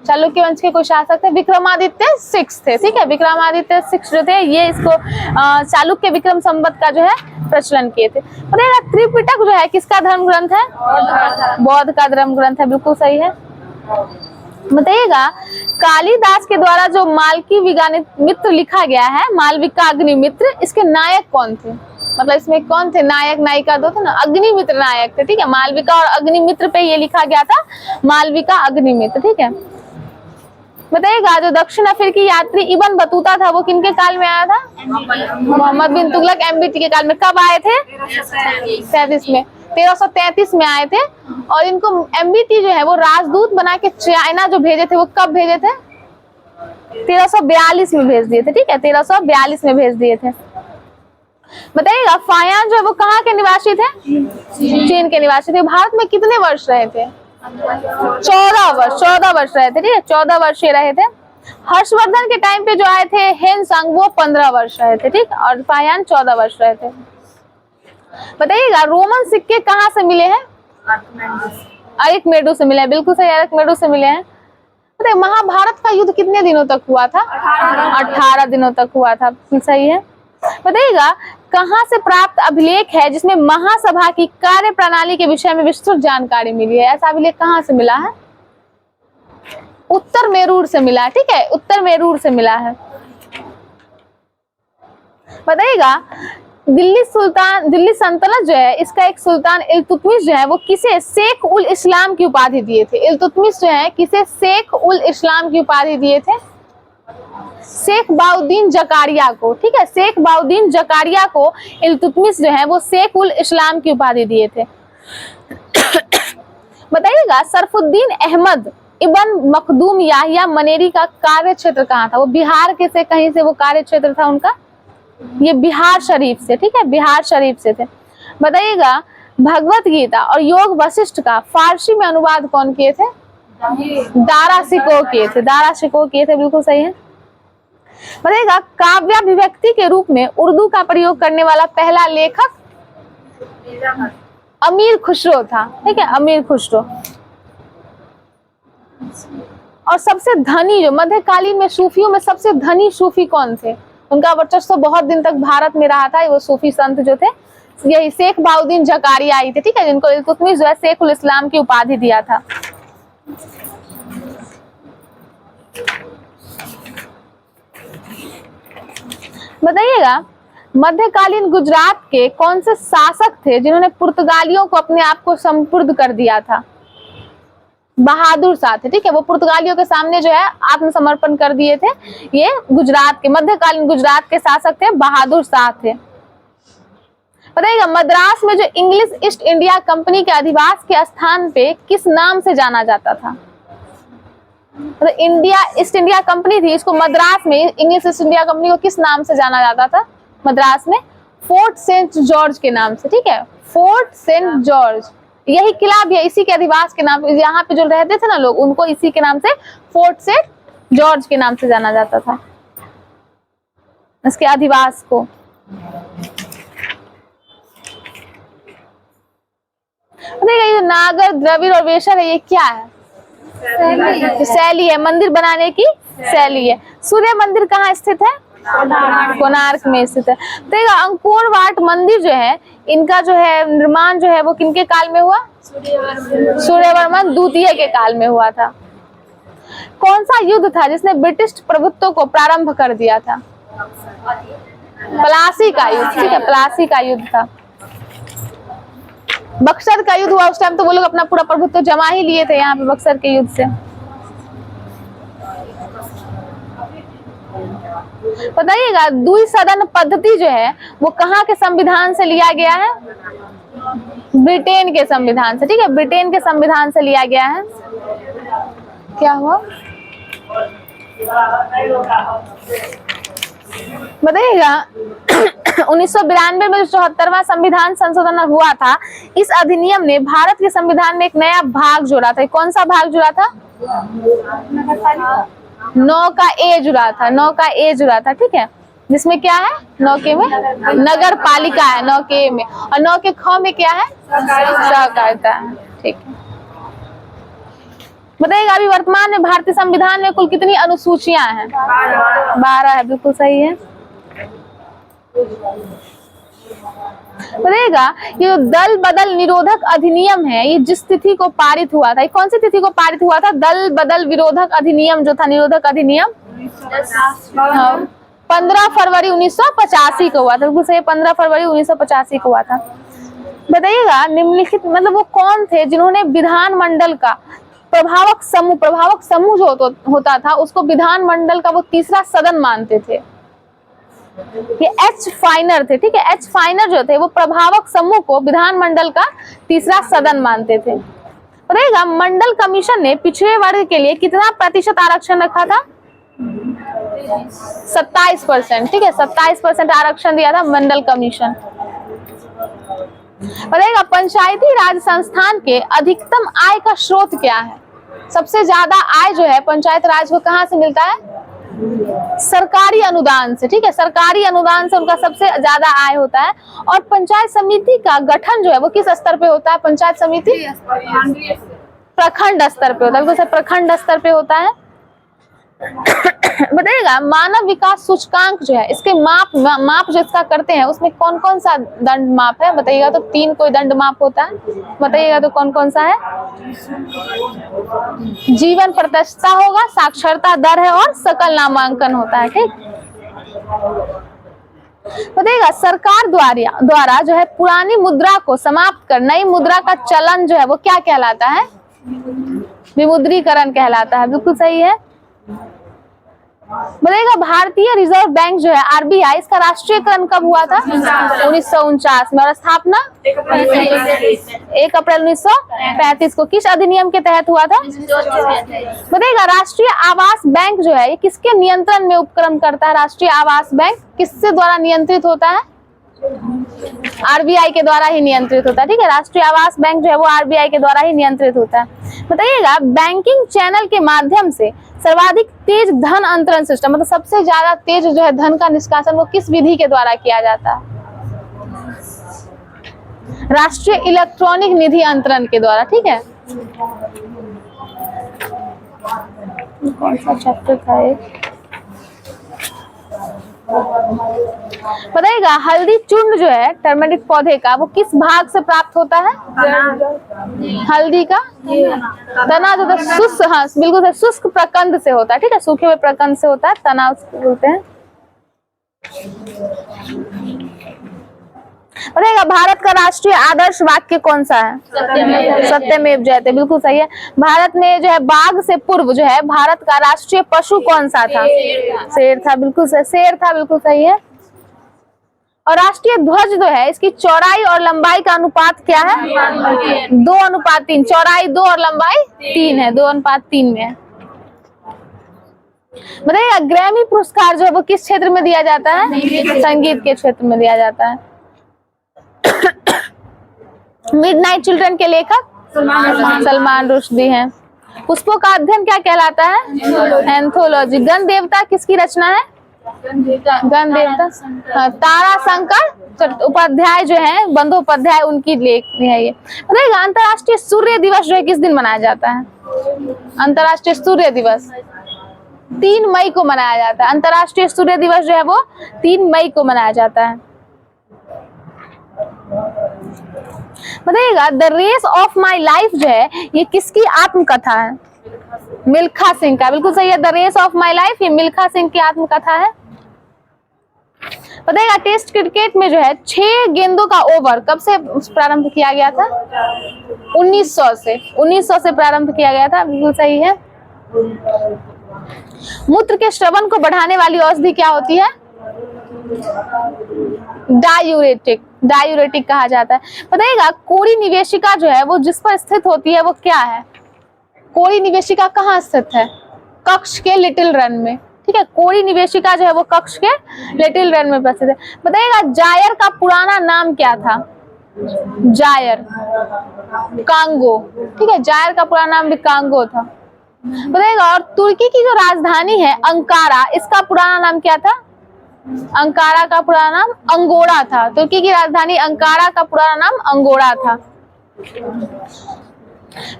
चालुक्य वंश के कोई शासक थे? विक्रमादित्य 6 थे, ठीक है, विक्रमादित्य 6 जो थे ये इसको चालुक्य विक्रम संवत का जो है प्रचलन किए थे। बताइएगा त्रिपिटक जो है किसका धर्म ग्रंथ है? बौद्ध का धर्म ग्रंथ है, बिल्कुल सही है। बताइएगा कालिदास के द्वारा जो मालकी विगामित्र लिखा गया है, मालविका अग्निमित्र, इसके नायक कौन थे? मतलब इसमें कौन थे नायक? नायिका दो थे ना, अग्निमित्र नायक थे, ठीक है, मालविका और अग्निमित्र पे ये लिखा गया था, मालविका अग्निमित्र, ठीक है। बताइएगा जो दक्षिण अफ्रीकी यात्री इब्न बतूता था वो किनके काल में आया था? मोहम्मद बिन तुगलक MBT के काल में। कब आए थे? 37 में, 1333 में आए थे। और इनको MBT जो है वो राजदूत बना के चाइना जो भेजे थे वो कब भेजे थे? 1342 में भेज दिए थे, ठीक है, 1342 में भेज दिए थे। बताइएगा फायान जो है वो कहाँ के निवासी थे? चीन के निवासी थे। भारत में कितने वर्ष रहे थे? 14 वर्ष रहे थे, ठीक है, 14 वर्ष रहे थे। हर्षवर्धन के टाइम पे जो आए थे हेनसंग वो 15 वर्ष रहे थे, ठीक, और फायान 14 वर्ष रहे थे। बताइएगा रोमन सिक्के कहाँ से मिले हैं? अरिकमेडु से मिले हैं, बिल्कुल सही, अरिकमेडु से मिले हैं। बताइए महाभारत का युद्ध कितने दिनों तक हुआ था? 18 दिनों तक हुआ था, सही है। बताइएगा कहाँ से प्राप्त अभिलेख है जिसमें महासभा की कार्य प्रणाली के विषय में विस्तृत जानकारी मिली है? ऐसा अभिलेख कहाँ से मिला है? उत्तर मेरूर से मिला है, ठीक है, उत्तर मेरूर से मिला है। बताइएगा दिल्ली सल्तनत जो है इसका एक सुल्तान इल्तुतमिश जो है वो किसे शेख उल इस्लाम की उपाधि दिए थे? इल्तुतमिश जो है किसे शेख उल इस्लाम की उपाधि दिए थे? शेख बाउद्दीन जकारिया को, ठीक है, शेख बाउद्दीन जकारिया को इल्तुतमिश जो है वो शेख उल इस्लाम की उपाधि दिए थे। बताइएगा सरफुद्दीन अहमद इब्न मखदूम याहिया मनेरी का कार्य क्षेत्र कहाँ था? वो बिहार के से कहीं से वो कार्य क्षेत्र था उनका, ये बिहार शरीफ से, ठीक है, बिहार शरीफ से थे। बताइएगा भगवत गीता और योग वशिष्ठ का फारसी में अनुवाद कौन किए थे? दारा शिकोह किए थे, दारा शिकोह किए थे, बिल्कुल सही है। बताइएगा काव्याभिव्यक्ति के रूप में उर्दू का प्रयोग करने वाला पहला लेखक अमीर खुसरो था, ठीक है, अमीर खुसरो। और सबसे धनी जो मध्यकालीन में सूफियों में सबसे धनी सूफी कौन थे? उनका वर्चस्व बहुत दिन तक भारत में रहा था, वो सूफी संत जो थे यही शेख बहाउद्दीन जकारिया आई थे, ठीक है, जिनको इल्तुतमिश जो है शेख उल इस्लाम की उपाधि दिया था। बताइएगा मध्यकालीन गुजरात के कौन से शासक थे जिन्होंने पुर्तगालियों को अपने आप को संपुर्द कर दिया था? बहादुर शाह थे, ठीक है, वो पुर्तगालियों के सामने जो है आत्मसमर्पण कर दिए थे। ये गुजरात के मध्यकालीन गुजरात के शासक थे, बहादुर शाह थे। बताइएगा मद्रास में जो इंग्लिश ईस्ट इंडिया कंपनी के अधिवास के स्थान पे किस नाम से जाना जाता था? मतलब इंडिया ईस्ट इंडिया कंपनी थी, इसको मद्रास में इंग्लिश ईस्ट इंडिया कंपनी को किस नाम से जाना जाता था? मद्रास में फोर्ट सेंट जॉर्ज के नाम से, ठीक है, फोर्ट सेंट जॉर्ज। यही किला भी है इसी के अधिवास के नाम, यहाँ पे जो रहते थे ना लोग, उनको इसी के नाम से फोर्ट सेंट जॉर्ज के नाम से जाना जाता था, इसके अधिवास को। ये नागर, द्रविड़ और वेशर है, ये क्या है? शैली है, मंदिर बनाने की शैली है। सूर्य मंदिर कहाँ स्थित है? कोणार्क में स्थित है। तो अंकोर वाट मंदिर जो है, इनका जो है निर्माण जो है वो किनके काल में हुआ? सूर्यवर्मन द्वितीय के काल में हुआ था। कौन सा युद्ध था जिसने ब्रिटिश प्रभुत्व को प्रारंभ कर दिया था? प्लासी का युद्ध, ठीक है, प्लासी का युद्ध था। बक्सर का युद्ध हुआ, उस टाइम तो वो लोग अपना पूरा प्रभुत्व जमा ही लिए थे यहाँ पे बक्सर के युद्ध से। बताइएगा द्विसदन पद्धति जो है वो कहाँ के संविधान से लिया गया है? ब्रिटेन के संविधान से, ठीक है, ब्रिटेन के संविधान से लिया गया है। क्या हुआ? बताइएगा 1992 में जो 74वां संविधान संशोधन हुआ था, इस अधिनियम ने भारत के संविधान में एक नया भाग जोड़ा था। कौन सा भाग जुड़ा था? 9 का ए जुड़ा था, 9 का ए जुड़ा था, ठीक है, जिसमें क्या है? 9 के में नगर पालिका है, 9 के ए में, और 9 के ख में क्या है? सहकारिता है, ठीक है। बताइएगा अभी वर्तमान में भारतीय संविधान में कुल कितनी अनुसूचियां हैं? 12 है, बिल्कुल सही है। बताइएगा ये दल बदल निरोधक अधिनियम है, ये जिस तिथि को पारित हुआ था, ये कौन सी तिथि को पारित हुआ था? दल बदल विरोधक अधिनियम जो था, निरोधक अधिनियम 15 फरवरी 1985 को हुआ था, बिल्कुल सही, 15 फरवरी 1985 को हुआ था। बताइएगा निम्नलिखित मतलब वो कौन थे जिन्होंने विधानमंडल का प्रभावक समूह जो होता था उसको विधानमंडल का वो तीसरा सदन मानते थे? ये एच फाइनर थे, ठीक है, एच फाइनर जो थे वो प्रभावक समूह को विधानमंडल का तीसरा सदन मानते थे। बताइएगा मंडल कमीशन ने पिछड़े वर्ग के लिए कितना प्रतिशत आरक्षण रखा था? 27%, ठीक है, 27% आरक्षण दिया था मंडल कमीशन। बताइएगा पंचायती राज संस्थान के अधिकतम आय का स्रोत क्या है? सबसे ज्यादा आय जो है पंचायत राज को कहाँ से मिलता है? सरकारी अनुदान से, ठीक है, सरकारी अनुदान से उनका सबसे ज्यादा आय होता है। और पंचायत समिति का गठन जो है वो किस स्तर पे होता है? पंचायत समिति प्रखंड स्तर पे होता है, प्रखंड स्तर पे होता है। बताइएगा मानव विकास सूचकांक जो है इसके माप जो इसका करते हैं उसमें कौन कौन सा दंड माप है? बताइएगा तो 3 कोई दंड माप होता है, बताइएगा तो कौन कौन सा है? जीवन प्रतिशतता होगा, साक्षरता दर है और सकल नामांकन होता है, ठीक। बताइएगा सरकार द्वारा जो है पुरानी मुद्रा को समाप्त कर नई मुद्रा का चलन जो है वो क्या कहलाता है? विमुद्रीकरण कहलाता है, बिल्कुल सही है। बताइएगा भारतीय रिजर्व बैंक जो है आरबीआई, इसका राष्ट्रीयकरण कब हुआ था? 1949 में। और स्थापना 1 अप्रैल 1935 को। किस अधिनियम के तहत हुआ था? बताइएगा राष्ट्रीय आवास बैंक जो है ये किसके नियंत्रण में उपक्रम करता है? राष्ट्रीय आवास बैंक किससे द्वारा नियंत्रित होता है? आरबीआई के द्वारा ही नियंत्रित होता है। ठीक है, राष्ट्रीय आवास बैंक जो है वो आरबीआई के द्वारा ही नियंत्रित होता है। बताइएगा बैंकिंग चैनल के माध्यम से सर्वाधिक तेज धन अंतरण सिस्टम, मतलब सबसे ज्यादा तेज जो है धन का निष्कासन वो किस विधि के द्वारा किया जाता है? राष्ट्रीय इलेक्ट्रॉनिक निधि अंतरण के द्वारा। ठीक है, कौन सा चैप्टर था एक? बताइएगा हल्दी चूर्ण जो है टर्मरिक पौधे का वो किस भाग से प्राप्त होता है? हल्दी का तना जो शुष्क, हाँ बिल्कुल शुष्क प्रकंद से होता है। ठीक है, सूखे हुए प्रकंद से होता है, तना उसको बोलते हैं। बताइएगा भारत का राष्ट्रीय आदर्श वाक्य कौन सा है? सत्यमेव जयते, बिल्कुल सही है। भारत में जो है बाघ से पूर्व जो है भारत का राष्ट्रीय पशु कौन सा था? शेर था, बिल्कुल शेर था, बिल्कुल सही है। और राष्ट्रीय ध्वज जो है इसकी चौड़ाई और लंबाई का अनुपात क्या है? 2:3। चौड़ाई 2 और लंबाई 3 है, 2:3 में है। बताइएगा ग्रैमी पुरस्कार जो है वो किस क्षेत्र में दिया जाता है? संगीत के क्षेत्र में दिया जाता है। मिडनाइट चिल्ड्रन के लेखक सलमान रुश्दी हैं। पुष्पों का अध्ययन क्या कहलाता है? एंथोलॉजी। गण देवता किसकी रचना है? गण देवता तारा शंकर उपाध्याय जो है, बंदोपाध्याय, उनकी लेख है ये। बताइएगा अंतर्राष्ट्रीय सूर्य दिवस जो है किस दिन मनाया जाता है? अंतर्राष्ट्रीय सूर्य दिवस 3 मई को मनाया जाता है। अंतर्राष्ट्रीय सूर्य दिवस जो है वो 3 मई को मनाया जाता है। बताइएगा the race of my life जो है ये किसकी आत्मकथा है? मिल्खा सिंह का, बिल्कुल सही है। The race of my life ये मिल्खा सिंह की आत्मकथा है। बताइएगा टेस्ट क्रिकेट में जो है 6 गेंदों का ओवर कब से प्रारंभ किया गया था? 1900 से प्रारंभ किया गया था, बिल्कुल सही है। मूत्र के श्रवण को बढ़ाने वाली औषधि क्या होती है? डायूरेटिक कहा जाता है। बताइएगा कोरी निवेशिका जो है वो जिस पर स्थित होती है वो क्या है? कोरी निवेशिका कहाँ स्थित है? कक्ष के लिटिल रन में। ठीक है, कोरी निवेशिका जो है वो कक्ष के लिटिल रन में उपस्थित है। बताइएगा जायर का पुराना नाम क्या था? Zaire Congo. ठीक है, जायर का पुराना नाम भी कांगो था। बताइएगा और तुर्की की जो राजधानी है अंकारा, इसका पुराना नाम क्या था? अंकारा का पुराना नाम अंगोरा था। तुर्की की राजधानी अंकारा का पुराना नाम अंगोरा था।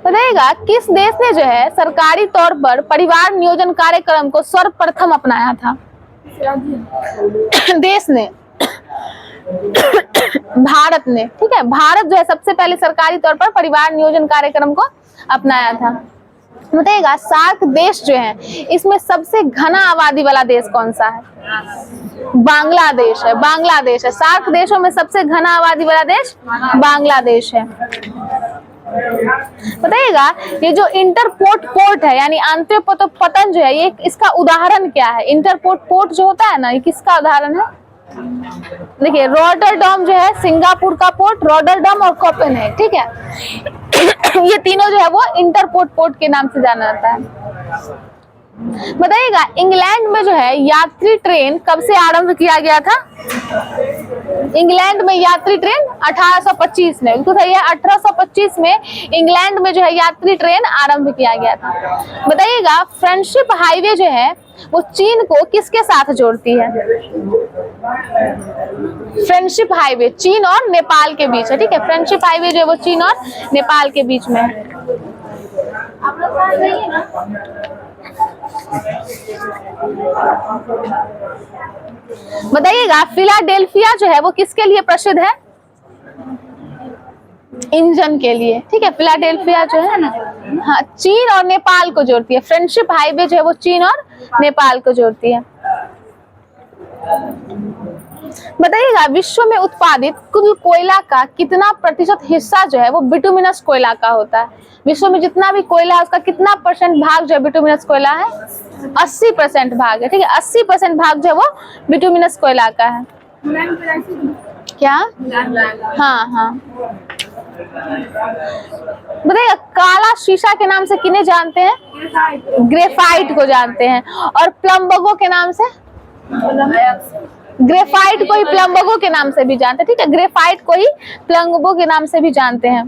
बताइएगा किस देश ने जो है सरकारी तौर पर परिवार नियोजन कार्यक्रम को सर्वप्रथम अपनाया था? देश ने भारत ने। ठीक है, भारत जो है सबसे पहले सरकारी तौर पर परिवार नियोजन कार्यक्रम को अपनाया था। बताइएगा सार्क देश जो है इसमें सबसे घना आबादी वाला देश कौन सा है? बांग्लादेश है, बांग्लादेश है। सार्क देशों में सबसे घना आबादी वाला देश बांग्लादेश है। बताइएगा ये जो इंटरपोर्ट पोर्ट है यानी अंतर्पतन जो है ये इसका उदाहरण क्या है? इंटरपोर्ट पोर्ट जो होता है ना ये किसका उदाहरण है? देखिए रॉटरडैम जो है सिंगापुर का पोर्ट, रॉटरडैम और कोपेनहेगन। ठीक है, ये तीनों जो है वो इंटरपोर्ट पोर्ट के नाम से जाना जाता है। बताइएगा इंग्लैंड में जो है यात्री ट्रेन कब से आरंभ किया गया था? इंग्लैंड में यात्री ट्रेन 1825 में, बिल्कुल सही है। 1825 में इंग्लैंड में जो है यात्री ट्रेन आरंभ किया गया था। बताइएगा फ्रेंडशिप हाईवे जो है वो चीन को किसके साथ जोड़ती है? फ्रेंडशिप हाईवे चीन और नेपाल के बीच है। ठीक है, फ्रेंडशिप हाईवे जो है वो चीन और नेपाल के बीच में है। बताइएगा फिलाडेल्फिया जो है वो किसके लिए प्रसिद्ध है? इंजन के लिए। ठीक है, फिलाडेल्फिया जो है ना, हाँ चीन और नेपाल को जोड़ती है। फ्रेंडशिप हाईवे जो है वो चीन और नेपाल को जोड़ती है। बताइएगा विश्व में उत्पादित कुल कोयला का कितना प्रतिशत हिस्सा जो है वो बिटुमिनस कोयला का होता है? विश्व में जितना भी कोयला है उसका कितना परसेंट भाग जो है बिटुमिनस कोयला है? 80% भाग है, ठीक है। 80% भाग जो है वो बिटुमिनस कोयला का है। क्या? हाँ हाँ। बताइएगा काला शीशा के नाम से किन्हें जानते हैं? ग्रेफाइट को जानते हैं। और प्लम्बगों के नाम से? ग्रेफाइट को ही प्लम्बगों के नाम से भी जानते हैं, ठीक है। ग्रेफाइट को ही प्लम्बगों के नाम से भी जानते हैं।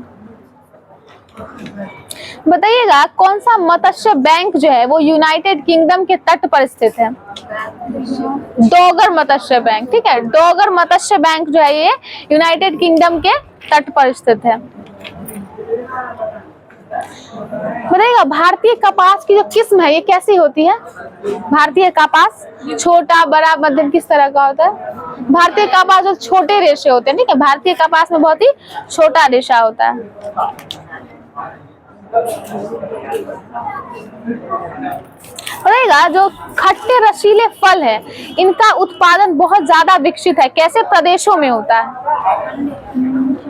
बताइएगा कौन सा मत्स्य बैंक जो है वो यूनाइटेड किंगडम के तट पर स्थित है? डोगर मत्स्य बैंक, ठीक है। डोगर मत्स्य बैंक जो है ये यूनाइटेड किंगडम के तट पर स्थित है। बताइएगा भारतीय कपास की जो किस्म है ये कैसी होती है? भारतीय कपास छोटा, बड़ा, मध्यम किस तरह का होता है? भारतीय कपास जो छोटे रेशे होते हैं, ठीक है। भारतीय कपास में बहुत ही छोटा रेशा होता है। बताइएगा जो खट्टे रसीले फल है इनका उत्पादन बहुत ज्यादा विकसित है, कैसे प्रदेशों में होता है?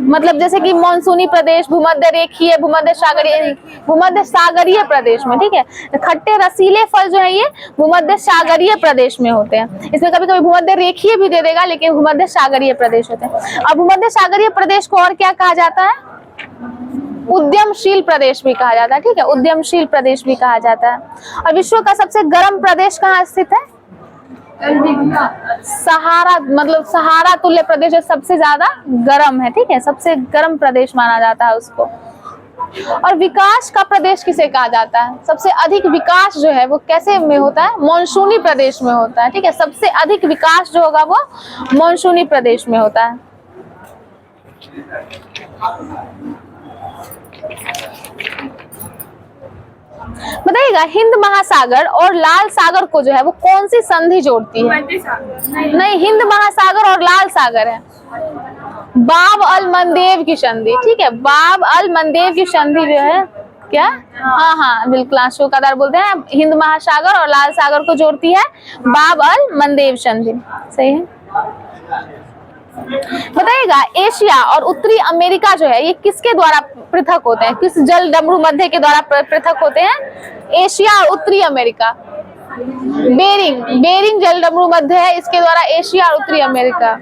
मतलब जैसे कि मानसूनी प्रदेश, भूमध्य रेखीय, भूमध्य सागरीय प्रदेश में, ठीक है। खट्टे रसीले फल जो है ये भूमध्य सागरीय प्रदेश में होते हैं। इसमें कभी कभी भूमध्य रेखीय भी दे देगा, लेकिन भूमध्य सागरीय प्रदेश होते हैं। और भूमध्य सागरीय प्रदेश को और क्या कहा जाता है? उद्यमशील प्रदेश भी कहा जाता है, ठीक है। उद्यमशील प्रदेश भी कहा जाता है। और विश्व का सबसे गर्म प्रदेश कहाँ स्थित है? सहारा, मतलब सहारा तुल्य प्रदेश जो सबसे ज्यादा गर्म है, ठीक है। सबसे गर्म प्रदेश माना जाता है उसको। और विकास का प्रदेश किसे कहा जाता है? सबसे अधिक विकास जो है वो कैसे में होता है? मानसूनी प्रदेश में होता है, ठीक है। सबसे अधिक विकास जो होगा वो मानसूनी प्रदेश में होता है। बताइएगा हिंद महासागर और लाल सागर को जो है वो कौन सी संधि जोड़ती है? नहीं, हिंद महासागर और लाल सागर है बाब अल मंदेव की संधि, ठीक है। बाब अल मंदेव की संधि जो है क्या? हाँ हाँ बिल्कुल, शोकादार बोलते हैं। हिंद महासागर और लाल सागर को जोड़ती है बाब अल मंदेव संधि, सही है। बताइएगा एशिया और उत्तरी अमेरिका जो है ये किसके द्वारा पृथक होते हैं? किस जल डमरू मध्य के द्वारा पृथक होते हैं? एशिया और उत्तरी अमेरिका बेरिंग जल डमरू मध्य है, इसके द्वारा एशिया और उत्तरी अमेरिका।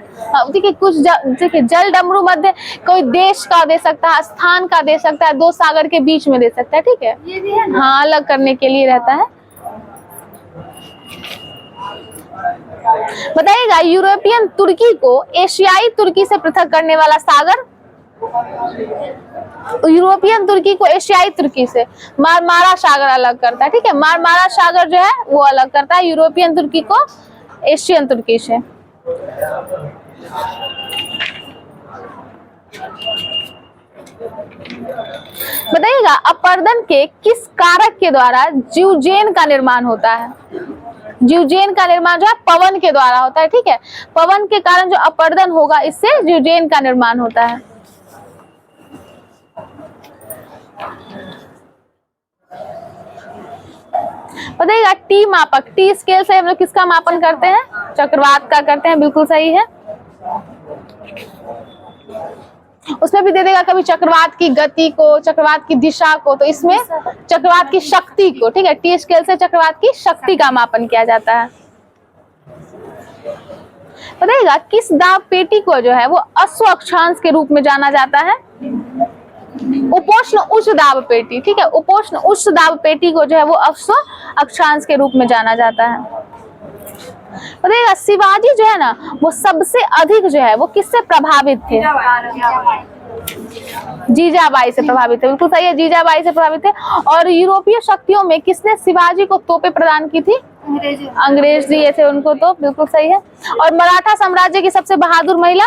देखिए कुछ देखिए जल डमरू मध्य कोई देश का दे सकता है, स्थान का दे सकता है, दो सागर के बीच में दे सकता है, ठीक है। ये भी है, हाँ अलग करने के लिए रहता है। बताइएगा यूरोपियन तुर्की को एशियाई तुर्की से पृथक करने वाला सागर? यूरोपियन तुर्की को एशियाई तुर्की से मारमारा सागर अलग करता है, ठीक है। मारमारा सागर जो है वो अलग करता है यूरोपियन तुर्की को एशियन तुर्की से। बताइएगा अपर्दन के किस कारक के द्वारा जीवजेन का निर्माण होता है? जीवजेन का निर्माण जो है पवन के द्वारा होता है, ठीक है। पवन के कारण जो अपर्दन होगा इससे जीवजेन का निर्माण होता है। बताइएगा टी मापक, टी स्केल से हम लोग किसका मापन करते हैं? चक्रवात का करते हैं, बिल्कुल सही है। उसमें भी दे देगा कभी चक्रवात की गति को, चक्रवात की दिशा को, तो इसमें चक्रवात की शक्ति को, ठीक है। टी स्केल से चक्रवात की शक्ति का मापन किया जाता है। बताइएगा किस दाब पेटी को जो है वो अश्व अक्षांश के रूप में जाना जाता है? उपोष्ण उच्च दाब पेटी, ठीक है। उपोष्ण उच्च दाब पेटी को जो है वो अश्व अक्षांश के रूप में जाना जाता है। बताइएगा शिवाजी जो है ना वो सबसे अधिक जो है वो किससे प्रभावित थे? जीजाबाई से प्रभावित थे, बिल्कुल सही है। जीजाबाई से प्रभावित थे। और यूरोपीय शक्तियों में किसने शिवाजी को तोपें प्रदान की थी? अंग्रेज दिए थे उनको, तो बिल्कुल सही है। और मराठा साम्राज्य की सबसे बहादुर महिला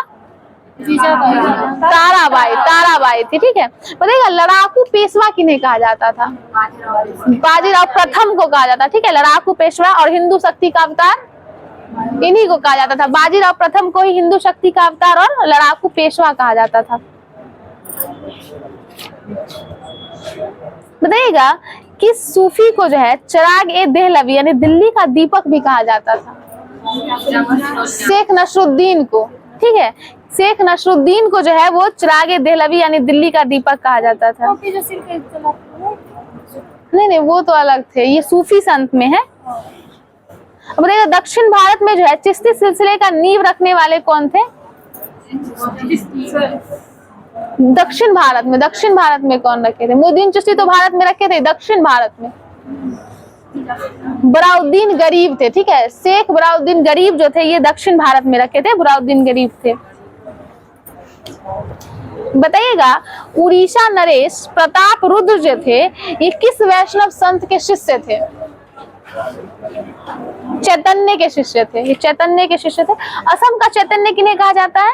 ताराबाई थी, ठीक है। बताइएगा लड़ाकू पेशवा किन्हें कहा जाता था? बाजीराव प्रथम को कहा जाता, ठीक है। लड़ाकू पेशवा और हिंदू शक्ति का अवतार इन्हीं को कहा जाता था। बाजीराव प्रथम को ही हिंदू शक्ति का अवतार और लड़ाकू पेशवा कहा जाता था। बताइएगा किस सूफी को जो है चिराग ए देहलवी यानी दिल्ली का दीपक भी कहा जाता था? शेख नसरुद्दीन को, ठीक है। शेख नसरुद्दीन को जो है वो चिरागे देहलवी यानी दिल्ली का दीपक कहा जाता था। जो सिर पे चलाते हैं। नहीं वो तो अलग थे, ये सूफी संत में है। अब देखिए दक्षिण भारत में जो है चिश्ती सिलसिले का नींव रखने वाले कौन थे? दक्षिण भारत में कौन रखे थे? मुइनुद्दीन चिश्ती तो भारत में रखे थे, दक्षिण भारत में बराउद्दीन गरीब थे, ठीक है। शेख बराउद्दीन गरीब जो थे ये दक्षिण भारत में रखे थे, बराउद्दीन गरीब थे। बताइएगा उड़ीसा नरेश प्रताप रुद्र जो थे ये किस वैष्णव संत के शिष्य थे? चैतन्य के शिष्य थे, ये चैतन्य के शिष्य थे। असम का चैतन्य किन्हें कहा जाता है?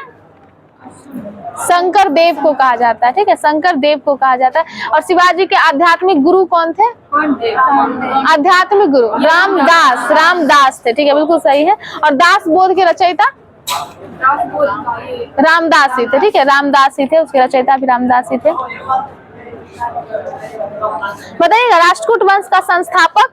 शंकर देव को कहा जाता है, ठीक है, शंकर देव को कहा जाता है। और शिवाजी के आध्यात्मिक गुरु कौन थे? आध्यात्मिक गुरु रामदास थे, ठीक है, बिल्कुल सही है। और दास बोध के रचयिता रामदास ही थे, ठीक है, रामदास ही थे, उसके रचयिता भी रामदास ही थे। बताइएगा राष्ट्रकूट वंश का संस्थापक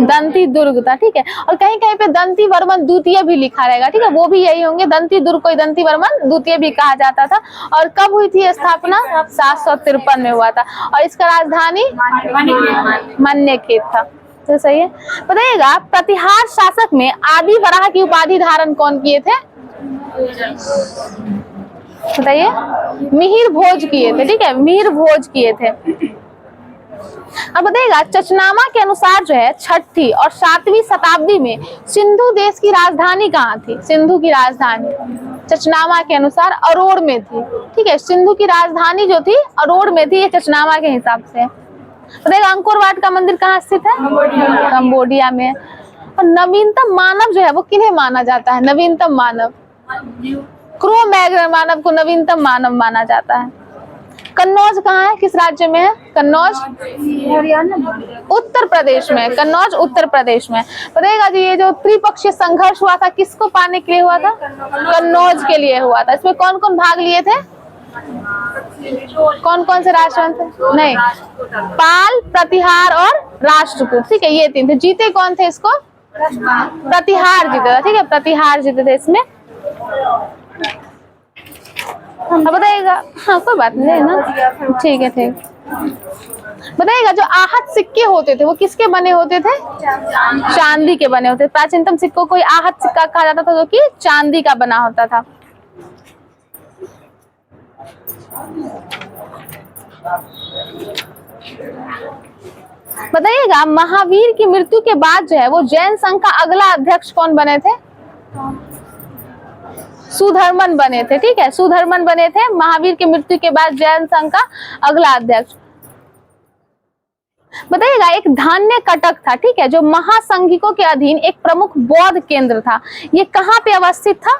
दंती दुर्ग था, ठीक है। और कहीं कहीं पे दंती वर्मन द्वितीय भी लिखा रहेगा, ठीक है, वो भी यही होंगे। दंती दुर्ग को दंती वर्मन द्वितीय भी कहा जाता था। और कब हुई थी स्थापना? 753 में हुआ था। और इसका राजधानी मन्यखेत था, तो सही है। बताइएगा प्रतिहार शासक में आदि वराह की उपाधि धारण कौन किए थे? बताइए। मिहिर भोज किए थे, ठीक है, मिहिर भोज किए थे। अब बताइएगा चचनामा के अनुसार जो है 6वीं और 7वीं शताब्दी में सिंधु देश की राजधानी कहाँ थी? सिंधु की राजधानी चचनामा के अनुसार अरोड़ में थी, ठीक है। सिंधु की राजधानी जो थी अरोड़ में थी, ये चचनामा के हिसाब से। बताइएगा अंकोर वाट का मंदिर कहाँ स्थित है? कंबोडिया में। और नवीनतम मानव जो है वो किन्हें माना जाता है? नवीनतम मानव क्रो मैग्नम मानव को नवीनतम मानव माना जाता है। कन्नौज कहाँ है? किस राज्य में है कन्नौज? उत्तर प्रदेश में। कन्नौज उत्तर प्रदेश में। बताइएगा जी ये जो त्रिपक्षीय संघर्ष हुआ था किसको पाने के लिए हुआ था? कन्नौज के लिए हुआ था। इसमें कौन कौन भाग लिए थे? कौन कौन से राष्ट्रकूट? नहीं, पाल, प्रतिहार और राष्ट्रकूट, ठीक है, ये 3 थे। जीते कौन थे इसको? प्रतिहार जीते था, ठीक है, प्रतिहार जीते थे इसमें। बताइएगा, हाँ कोई बात नहीं ना, ठीक है, ठीक। बताइएगा जो आहत सिक्के होते थे वो किसके बने होते थे? चांदी के बने होते। प्राचीनतम सिक्कों को आहत सिक्का कहा जाता था जो कि चांदी का बना होता था। बताइएगा महावीर की मृत्यु के बाद जो है वो जैन संघ का अगला अध्यक्ष कौन बने थे? सुधर्मन बने थे, ठीक है, सुधर्मन बने थे महावीर की मृत्यु के बाद जैन संघ का अगला अध्यक्ष। बताइएगा एक धान्य कटक था, ठीक है, जो महासंघिकों के अधीन एक प्रमुख बौद्ध केंद्र था। ये कहाँ पे अवस्थित था?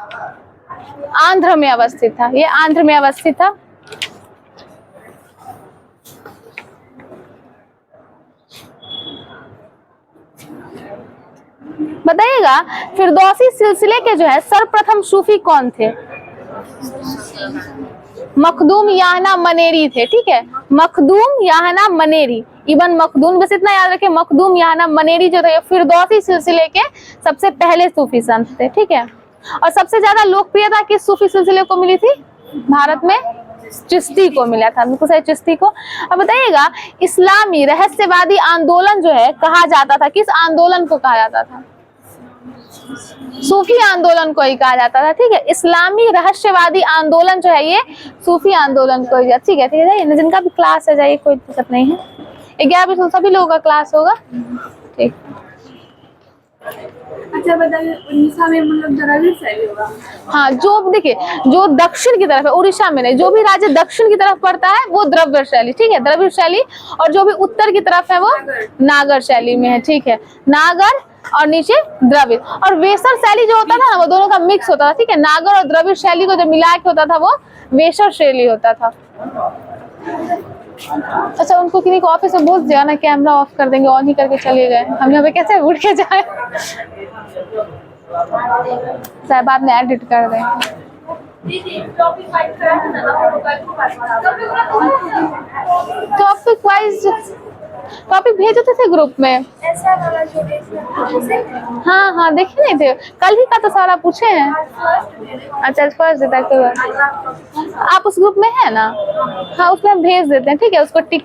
आंध्र में अवस्थित था, ये आंध्र में अवस्थित था। बताइएगा फिरदौसी सिलसिले के जो है सर्वप्रथम सूफी कौन थे? मखदूम याहना मनेरी थे, ठीक है, मखदूम याहना मनेरी, इबन मखदूम, बस इतना याद रखें, मखदूम याहना मनेरी जो थे फिरदौसी सिलसिले के सबसे पहले सूफी संत थे, ठीक है। और सबसे ज्यादा लोकप्रियता किस सूफी सिलसिले को मिली थी भारत में? चिश्ती को मिला था, बिल्कुल सही, चिश्ती को। अब बताइएगा इस्लामी रहस्यवादी आंदोलन जो है कहा जाता था, किस आंदोलन को कहा जाता था? सूफी आंदोलन को ही कहा जाता था, ठीक है। इस्लामी रहस्यवादी आंदोलन जो है ये सूफी आंदोलन को ही, ठीक है, ठीक है, जिनका भी क्लास है जाइए, कोई दिक्कत नहीं है। 11 बजे सभी लोगों का क्लास होगा, ठीक। अच्छा बताइए उड़ीसा में मतलब द्रविड़ शैली होगा? हाँ, जो देखिए जो दक्षिण की तरफ है, उड़ीसा में नहीं, जो भी राज्य दक्षिण की तरफ पड़ता है वो द्रविड़ शैली, ठीक है, द्रविड़ शैली। और जो भी उत्तर की तरफ है वो नागर शैली में है, ठीक है, नागर और नीचे द्रविड़। और वेसर शैली जो होता था ना वो दोनों का मिक्स होता था, ठीक है, नागर और द्रविड़ शैली को जो मिला के होता था वो वेसर शैली होता था। अच्छा उनको किसी को ऑफिस में बोल दिया ना कैमरा ऑफ कर देंगे, ऑन ही करके चले गए, हम यहाँ पे कैसे उठ के जाए? शायद बाद में एडिट कर दें। टॉपिक वाइज टॉपिक भेजे थे ग्रुप में। ऐसा वाला जो देख हाँ हाँ देखे नहीं थे, कल ही का तो सारा पूछे हैं। अच्छा फर्स्ट डे तक आप उस ग्रुप में है ना, हाँ उसमें हम भेज देते हैं, ठीक है, उसको टिक